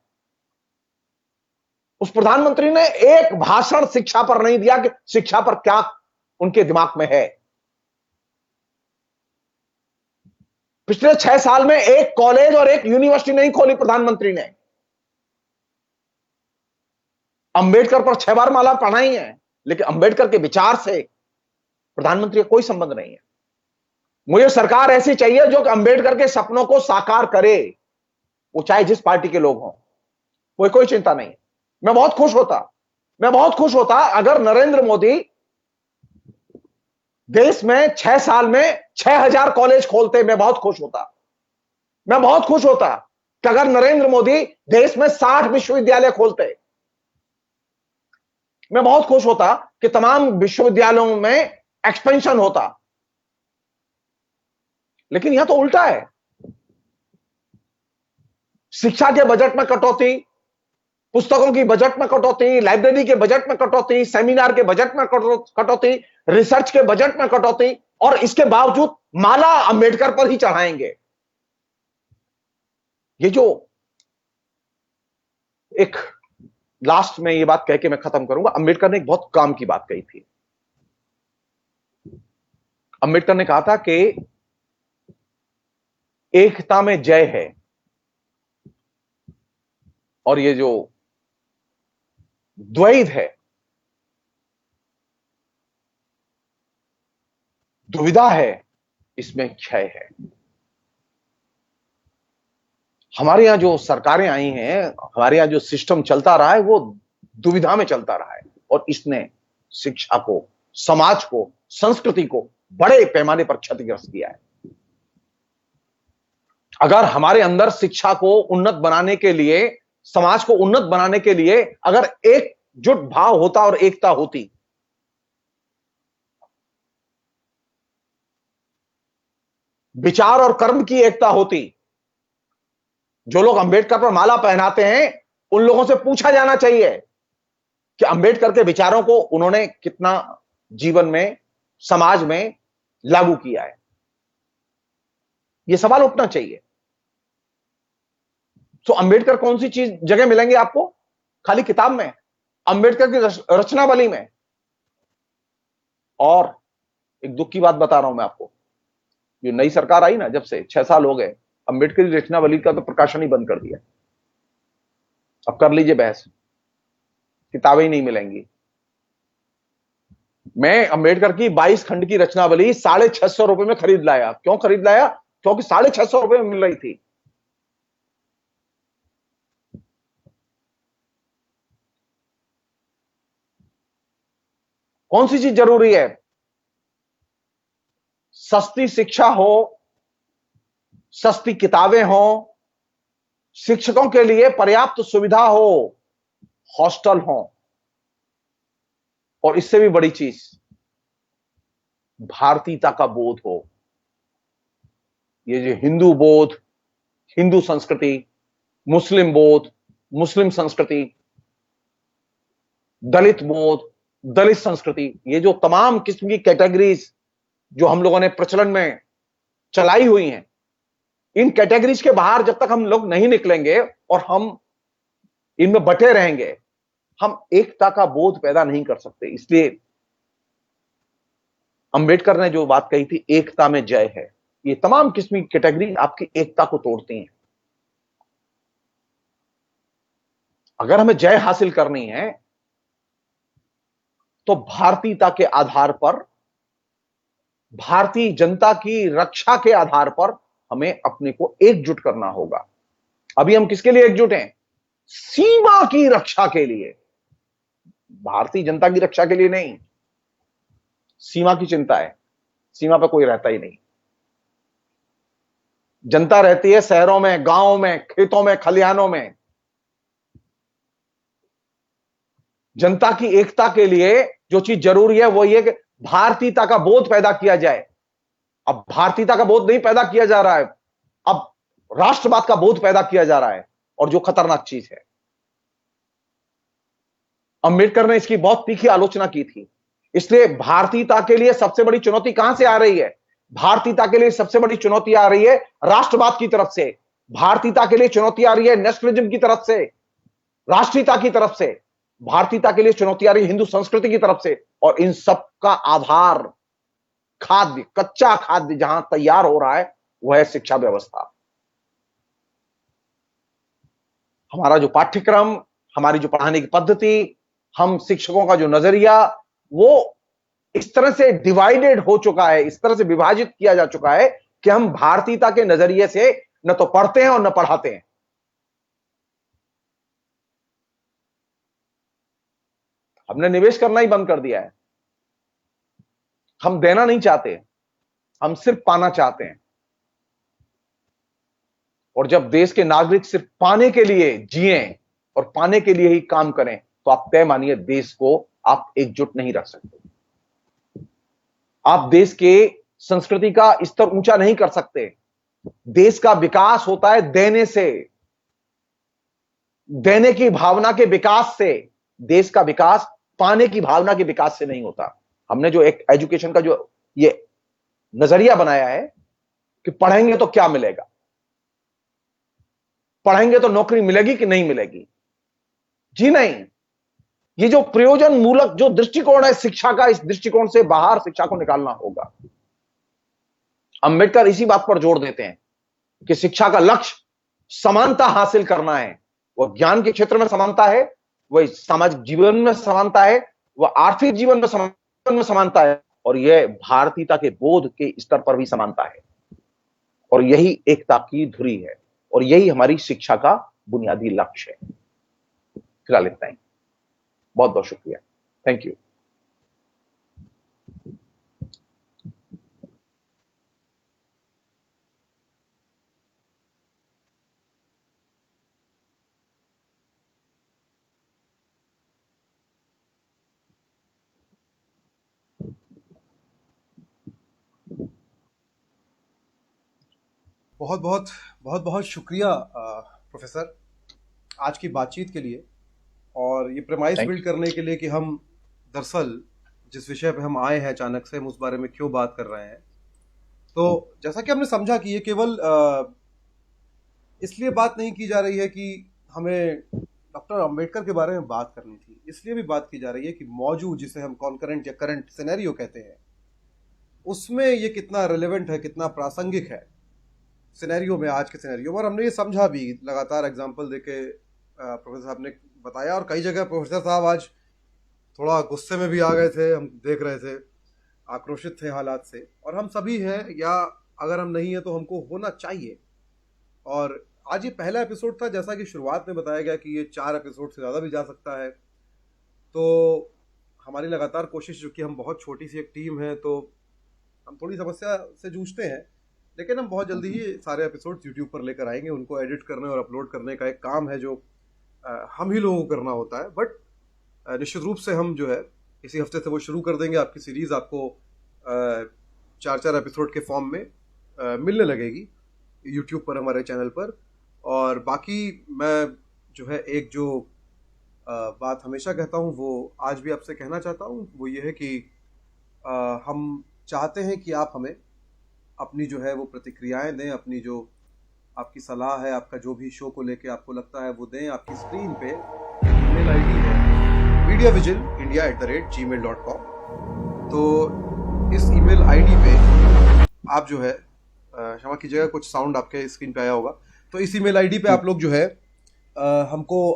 उस प्रधानमंत्री ने एक भाषण शिक्षा पर नहीं दिया कि शिक्षा पर क्या उनके दिमाग में है। पिछले 6 साल में एक कॉलेज और एक यूनिवर्सिटी नहीं खोली प्रधानमंत्री ने। अंबेडकर पर 6 बार माला पढ़ाई है, लेकिन अंबेडकर के विचार से प्रधानमंत्री का कोई संबंध नहीं है। मुझे सरकार ऐसी चाहिए जो अंबेडकर के सपनों को साकार करे, वो चाहे जिस पार्टी के लोग हों। कोई चिंता नहीं। मैं बहुत खुश होता अगर नरेंद्र मोदी देश में 6 साल में 6000 कॉलेज खोलते। मैं बहुत खुश होता कि अगर नरेंद्र मोदी देश में 60 विश्वविद्यालय खोलते। मैं बहुत खुश होता कि तमाम विश्वविद्यालयों में एक्सपेंशन होता। लेकिन यहां तो उल्टा है। शिक्षा के बजट में कटौती, पुस्तकों की बजट में कटौती, लाइब्रेरी के बजट में कटौती, सेमिनार के बजट में कटौती, रिसर्च के बजट में कटौती, और इसके बावजूद माला अंबेडकर पर ही चढ़ाएंगे। ये जो एक लास्ट में ये बात कह के मैं खत्म करूंगा। अंबेडकर ने एक बहुत काम की बात कही थी। अंबेडकर ने कहा था कि एकता में जय है, और ये जो द्वैध है, दुविधा है, इसमें क्षय है। हमारे यहां जो सरकारें आई हैं, हमारे यहां जो सिस्टम चलता रहा है, वो दुविधा में चलता रहा है, और इसने शिक्षा को, समाज को, संस्कृति को बड़े पैमाने पर क्षतिग्रस्त किया है। अगर हमारे अंदर शिक्षा को उन्नत बनाने के लिए, समाज को उन्नत बनाने के लिए अगर एकजुट भाव होता और एकता होती, विचार और कर्म की एकता होती। जो लोग अंबेडकर पर माला पहनाते हैं, उन लोगों से पूछा जाना चाहिए कि अंबेडकर के विचारों को उन्होंने कितना जीवन में, समाज में लागू किया है। यह सवाल उठना चाहिए। तो अंबेडकर कौन सी चीज जगह मिलेंगे आपको? खाली किताब में, अंबेडकर की रचनावली में। और एक दुख की बात बता रहा हूं मैं आपको, जो नई सरकार आई ना, जब से 6 साल हो गए, अंबेडकर की रचनावली का तो प्रकाशन ही बंद कर दिया। अब कर लीजिए बहस, किताबें ही नहीं मिलेंगी। मैं अंबेडकर की 22 खंड की रचनावली 650 रुपए में खरीद लाया। क्यों खरीद लाया? क्योंकि 650 रुपए में मिल रही थी। कौन सी चीज जरूरी है? सस्ती शिक्षा हो, सस्ती किताबें हो, शिक्षकों के लिए पर्याप्त सुविधा हो, हॉस्टल हो, और इससे भी बड़ी चीज भारतीयता का बोध हो। ये जो हिंदू बोध, हिंदू संस्कृति, मुस्लिम बोध, मुस्लिम संस्कृति, दलित बोध, दलित संस्कृति, ये जो तमाम किस्म की कैटेगरीज जो हम लोगों ने प्रचलन में चलाई हुई हैं, इन कैटेगरीज के बाहर जब तक हम लोग नहीं निकलेंगे और हम इनमें बटे रहेंगे, हम एकता का बोध पैदा नहीं कर सकते। इसलिए अंबेडकर ने जो बात कही थी, एकता में जय है, ये तमाम किस्म की कैटेगरी आपकी एकता को तोड़ती हैं। अगर हमें जय हासिल करनी है तो भारतीयता के आधार पर, भारतीय जनता की रक्षा के आधार पर हमें अपने को एकजुट करना होगा। अभी हम किसके लिए एकजुट हैं? सीमा की रक्षा के लिए। भारतीय जनता की रक्षा के लिए नहीं, सीमा की चिंता है। सीमा पर कोई रहता ही नहीं। जनता रहती है शहरों में, गांवों में, खेतों में, खलिहानों में। जनता की एकता के लिए जो चीज जरूरी है वो ये कि भारतीयता का बोध पैदा किया जाए। अब भारतीयता का बोध नहीं पैदा किया जा रहा है, अब राष्ट्रवाद का बोध पैदा किया जा रहा है, और जो खतरनाक चीज है। अंबेडकर ने इसकी बहुत तीखी आलोचना की थी। इसलिए भारतीयता के लिए सबसे बड़ी चुनौती कहां से आ रही है? भारतीयता के लिए सबसे बड़ी चुनौती आ रही है राष्ट्रवाद की तरफ से। भारतीयता के लिए चुनौती आ रही है नेशनलिज्म की तरफ से, राष्ट्रीयता की तरफ से। भारतीयता के लिए चुनौती आ रही है हिंदू संस्कृति की तरफ से। और इन सब का आधार, खाद्य, कच्चा खाद्य जहां तैयार हो रहा है, वह है शिक्षा व्यवस्था। हमारा जो पाठ्यक्रम, हमारी जो पढ़ाने की पद्धति, हम शिक्षकों का जो नजरिया, वो इस तरह से डिवाइडेड हो चुका है, इस तरह से विभाजित किया जा चुका है कि हम भारतीयता के नजरिए से न तो पढ़ते हैं और न पढ़ाते हैं। हमने निवेश करना ही बंद कर दिया है। हम देना नहीं चाहते, हम सिर्फ पाना चाहते हैं। और जब देश के नागरिक सिर्फ पाने के लिए जिए और पाने के लिए ही काम करें, तो आप तय मानिए देश को आप एकजुट नहीं रख सकते। आप देश के संस्कृति का स्तर ऊंचा नहीं कर सकते। देश का विकास होता है देने से, देने की भावना के विकास से। देश का विकास पाने की भावना के विकास से नहीं होता। हमने जो एक एजुकेशन का जो ये नजरिया बनाया है कि पढ़ेंगे तो क्या मिलेगा, पढ़ेंगे तो नौकरी मिलेगी कि नहीं मिलेगी, जी नहीं। ये जो प्रयोजन मूलक जो दृष्टिकोण है शिक्षा का, इस दृष्टिकोण से बाहर शिक्षा को निकालना होगा। अंबेडकर इसी बात पर जोर देते हैं कि शिक्षा का लक्ष्य समानता हासिल करना है। वह ज्ञान के क्षेत्र में समानता है, वह सामाजिक जीवन में समानता है, वह आर्थिक जीवन में समानता है, और यह भारतीयता के बोध के स्तर पर भी समानता है। और यही एकता की धुरी है, और यही हमारी शिक्षा का बुनियादी लक्ष्य है। फिलहाल इतना ही। बहुत बहुत शुक्रिया। Thank you. बहुत बहुत शुक्रिया प्रोफेसर, आज की बातचीत के लिए और ये प्रेमाइस Thank बिल्ड करने के लिए कि हम दरअसल जिस विषय पे हम आए हैं अचानक से, हम उस बारे में क्यों बात कर रहे हैं। तो जैसा कि हमने समझा कि ये केवल इसलिए बात नहीं की जा रही है कि हमें डॉक्टर अंबेडकर के बारे में बात करनी थी, इसलिए भी बात की जा रही है कि मौजूद, जिसे हम कॉन्करेंट या करंट सिनेरियो कहते हैं, उसमें ये कितना रेलेवेंट है, कितना प्रासंगिक है सिनेरियो में, आज के सिनेरियो में। और हमने ये समझा भी, लगातार एग्जाम्पल देके प्रोफेसर साहब ने बताया। और कई जगह प्रोफेसर साहब आज थोड़ा गुस्से में भी आ गए थे, हम देख रहे थे, आक्रोशित थे हालात से। और हम सभी हैं, या अगर हम नहीं हैं तो हमको होना चाहिए। और आज ये पहला एपिसोड था, जैसा कि शुरुआत में बताया गया कि ये 4 एपिसोड से ज़्यादा भी जा सकता है। तो हमारी लगातार कोशिश, जो कि हम बहुत छोटी सी एक टीम है, तो हम थोड़ी समस्या से जूझते हैं, लेकिन हम बहुत जल्दी ही सारे एपिसोड्स यूट्यूब पर लेकर आएंगे। उनको एडिट करने और अपलोड करने का एक काम है जो हम ही लोगों को करना होता है। बट निश्चित रूप से हम जो है इसी हफ्ते से वो शुरू कर देंगे। आपकी सीरीज़ आपको 4-4 एपिसोड के फॉर्म में मिलने लगेगी यूट्यूब पर, हमारे चैनल पर। और बाकी मैं जो है एक जो बात हमेशा कहता हूँ, वो आज भी आपसे कहना चाहता हूँ, वो ये है कि हम चाहते हैं कि आप हमें अपनी जो है वो प्रतिक्रियाएं दें, अपनी जो आपकी सलाह है, आपका जो भी शो को लेके आपको लगता है वो दें। आपकी स्क्रीन पे ईमेल आईडी है mediavigil@gmail.com। तो इस ईमेल आईडी पे आप जो है, क्षमा कीजिएगा कुछ साउंड आपके स्क्रीन पे आया होगा, तो इस ईमेल आईडी पे आप लोग जो है हमको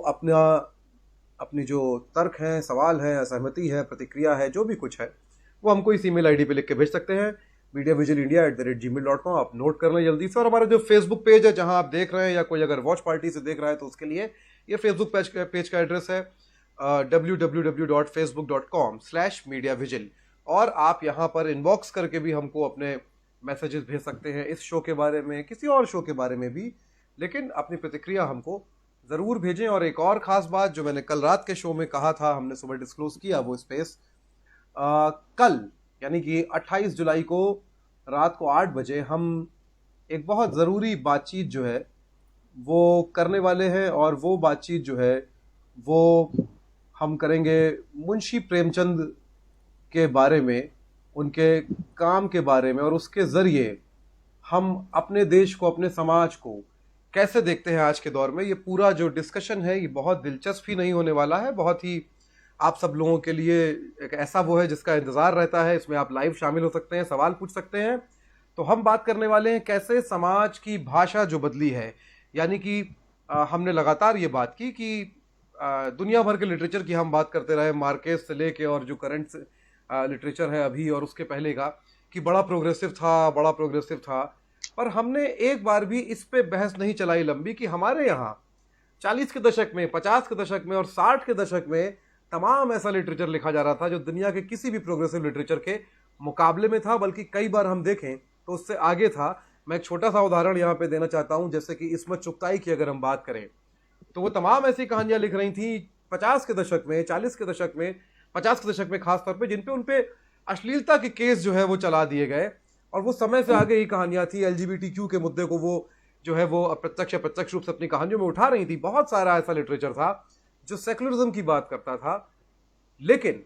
अपनी जो तर्क हैं, सवाल हैं, असहमति है, प्रतिक्रिया है, जो भी कुछ है, वो हमको इस ईमेल आईडी पे लिख के भेज सकते हैं, mediavigilindia@gmail.com। आप नोट कर लें जल्दी से। और हमारा जो फेसबुक पेज है, जहां आप देख रहे हैं, या कोई अगर वॉच पार्टी से देख रहा है, तो उसके लिए ये फेसबुक पेज का एड्रेस है www.facebook.com/mediavigil। और आप यहाँ पर इनबॉक्स करके भी हमको अपने मैसेजेस भेज सकते हैं, इस शो के बारे में, किसी और शो के बारे में भी, लेकिन अपनी प्रतिक्रिया हमको ज़रूर भेजें। और एक और ख़ास बात जो मैंने कल रात के शो में कहा था, हमने सुबह डिस्क्लोज किया वो स्पेस, कल यानी कि 28 जुलाई को रात को 8 बजे हम एक बहुत ज़रूरी बातचीत जो है वो करने वाले हैं। और वो बातचीत जो है वो हम करेंगे मुंशी प्रेमचंद के बारे में, उनके काम के बारे में, और उसके ज़रिए हम अपने देश को, अपने समाज को कैसे देखते हैं आज के दौर में। ये पूरा जो डिस्कशन है ये बहुत दिलचस्प ही नहीं होने वाला है, बहुत ही आप सब लोगों के लिए एक ऐसा वो है जिसका इंतज़ार रहता है। इसमें आप लाइव शामिल हो सकते हैं, सवाल पूछ सकते हैं। तो हम बात करने वाले हैं कैसे समाज की भाषा जो बदली है, यानी कि हमने लगातार ये बात की कि दुनिया भर के लिटरेचर की हम बात करते रहे, मार्केस से लेके और जो करंट लिटरेचर है अभी और उसके पहले का, कि बड़ा प्रोग्रेसिव था। पर हमने एक बार भी इस पे बहस नहीं चलाई लंबी कि हमारे यहाँ 40 के दशक में, 50 के दशक में और 60 के दशक में तमाम ऐसा लिटरेचर लिखा जा रहा था जो दुनिया के किसी भी प्रोग्रेसिव लिटरेचर के मुकाबले में था, बल्कि कई बार हम देखें तो उससे आगे था। मैं एक छोटा सा उदाहरण यहाँ पे देना चाहता हूँ, जैसे कि इस्मत चुगताई की अगर हम बात करें तो वो तमाम ऐसी कहानियां लिख रही थी 50 के दशक में, 40 के दशक में, 50 के दशक में खास तौर पे, जिन पे उनपे अश्लीलता के केस जो है वो चला दिए गए। और वो समय से आगे ही कहानियां थी। LGBTQ के मुद्दे को वो जो है वो अप्रत्यक्ष रूप से अपनी कहानियों में उठा रही थी। बहुत सारा ऐसा लिटरेचर था जो सेकुलरिज्म की बात करता था। लेकिन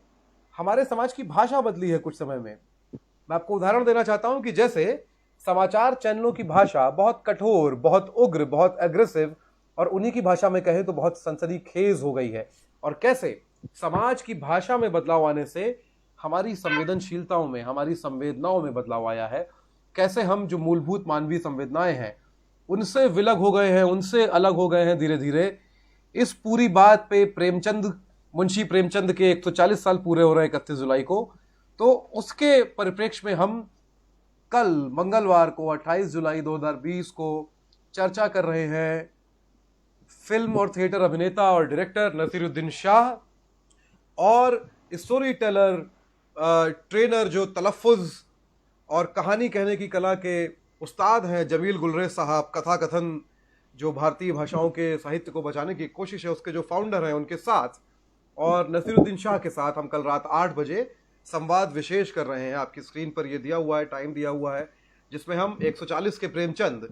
हमारे समाज की भाषा बदली है कुछ समय में। मैं आपको उदाहरण देना चाहता हूं कि जैसे समाचार चैनलों की भाषा बहुत कठोर, बहुत उग्र, बहुत एग्रेसिव और उन्हीं की भाषा में कहें तो बहुत सनसनीखेज हो गई है। और कैसे समाज की भाषा में बदलाव आने से हमारी संवेदनशीलताओं में, हमारी संवेदनाओं में बदलाव आया है। कैसे हम जो मूलभूत मानवीय संवेदनाएं हैं उनसे विलग हो गए हैं, उनसे अलग हो गए हैं धीरे धीरे। इस पूरी बात पे मुंशी प्रेमचंद के 140 साल पूरे हो रहे हैं 31 जुलाई को। तो उसके परिप्रेक्ष्य में हम कल मंगलवार को 28 जुलाई 2020 को चर्चा कर रहे हैं फिल्म और थिएटर अभिनेता और डायरेक्टर नसीरुद्दीन शाह और स्टोरी टेलर, ट्रेनर जो तलफ़ुज़ और कहानी कहने की कला के उस्ताद हैं जमील गुलरेज साहब, कथा कथन जो भारतीय भाषाओं के साहित्य को बचाने की कोशिश है उसके जो फाउंडर हैं, उनके साथ और नसीरुद्दीन शाह के साथ हम कल रात 8 बजे संवाद विशेष कर रहे हैं। आपकी स्क्रीन पर ये दिया हुआ है, टाइम दिया हुआ है, जिसमें हम 140 के प्रेमचंद,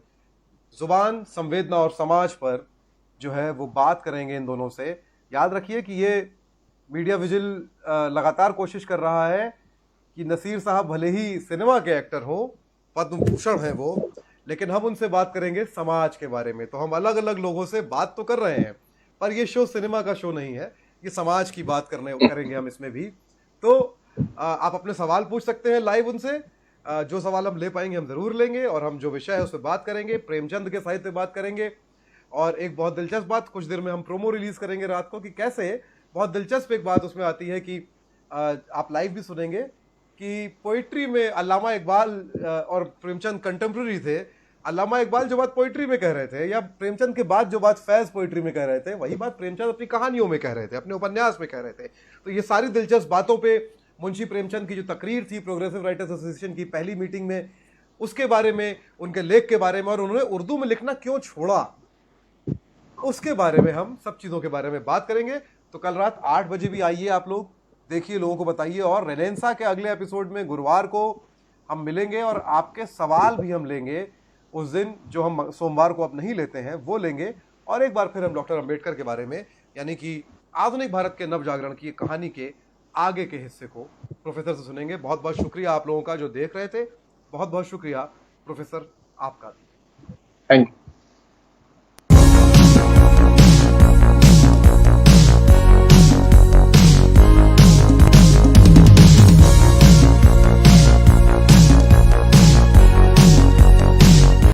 जुबान, संवेदना और समाज पर जो है वो बात करेंगे इन दोनों से। याद रखिए कि ये मीडिया विजिल लगातार कोशिश कर रहा है कि नसीर साहब भले ही सिनेमा के एक्टर हो, पद्म भूषण हैं वो, लेकिन हम उनसे बात करेंगे समाज के बारे में। तो हम अलग अलग लोगों से बात तो कर रहे हैं, पर ये शो सिनेमा का शो नहीं है, ये समाज की बात करेंगे हम इसमें भी। तो आप अपने सवाल पूछ सकते हैं लाइव उनसे। जो सवाल हम ले पाएंगे हम जरूर लेंगे और हम जो विषय है उस पर बात करेंगे, प्रेमचंद के साहित्य पे बात करेंगे। और एक बहुत दिलचस्प बात, कुछ देर में हम प्रोमो रिलीज करेंगे रात को, कि कैसे बहुत दिलचस्प एक बात उसमें आती है कि आप लाइव भी सुनेंगे कि पोइट्री में अल्लामा इकबाल और प्रेमचंद कंटेम्प्रेरी थे। अल्लामा इकबाल जो बात पोइट्री में कह रहे थे या प्रेमचंद के बाद जो बात फैज पोइट्री में कह रहे थे, वही बात प्रेमचंद अपनी कहानियों में कह रहे थे, अपने उपन्यास में कह रहे थे। तो ये सारी दिलचस्प बातों पे मुंशी प्रेमचंद की जो तकरीर थी प्रोग्रेसिव राइटर्स एसोसिएशन की पहली मीटिंग में, उसके बारे में, उनके लेख के बारे में और उन्होंने उर्दू में लिखना क्यों छोड़ा, उसके बारे में हम सब चीज़ों के बारे में बात करेंगे। तो कल रात 8 बजे भी आइए, आप लोग देखिए, लोगों को बताइए। और रेनेंसा के अगले एपिसोड में गुरुवार को हम मिलेंगे और आपके सवाल भी हम लेंगे उस दिन, जो हम सोमवार को अब नहीं लेते हैं वो लेंगे। और एक बार फिर हम डॉक्टर अंबेडकर के बारे में, यानी कि आधुनिक भारत के नव जागरण की कहानी के आगे के हिस्से को प्रोफेसर से सुनेंगे। बहुत बहुत शुक्रिया आप लोगों का जो देख रहे थे। बहुत बहुत शुक्रिया प्रोफेसर आपका। Thank you.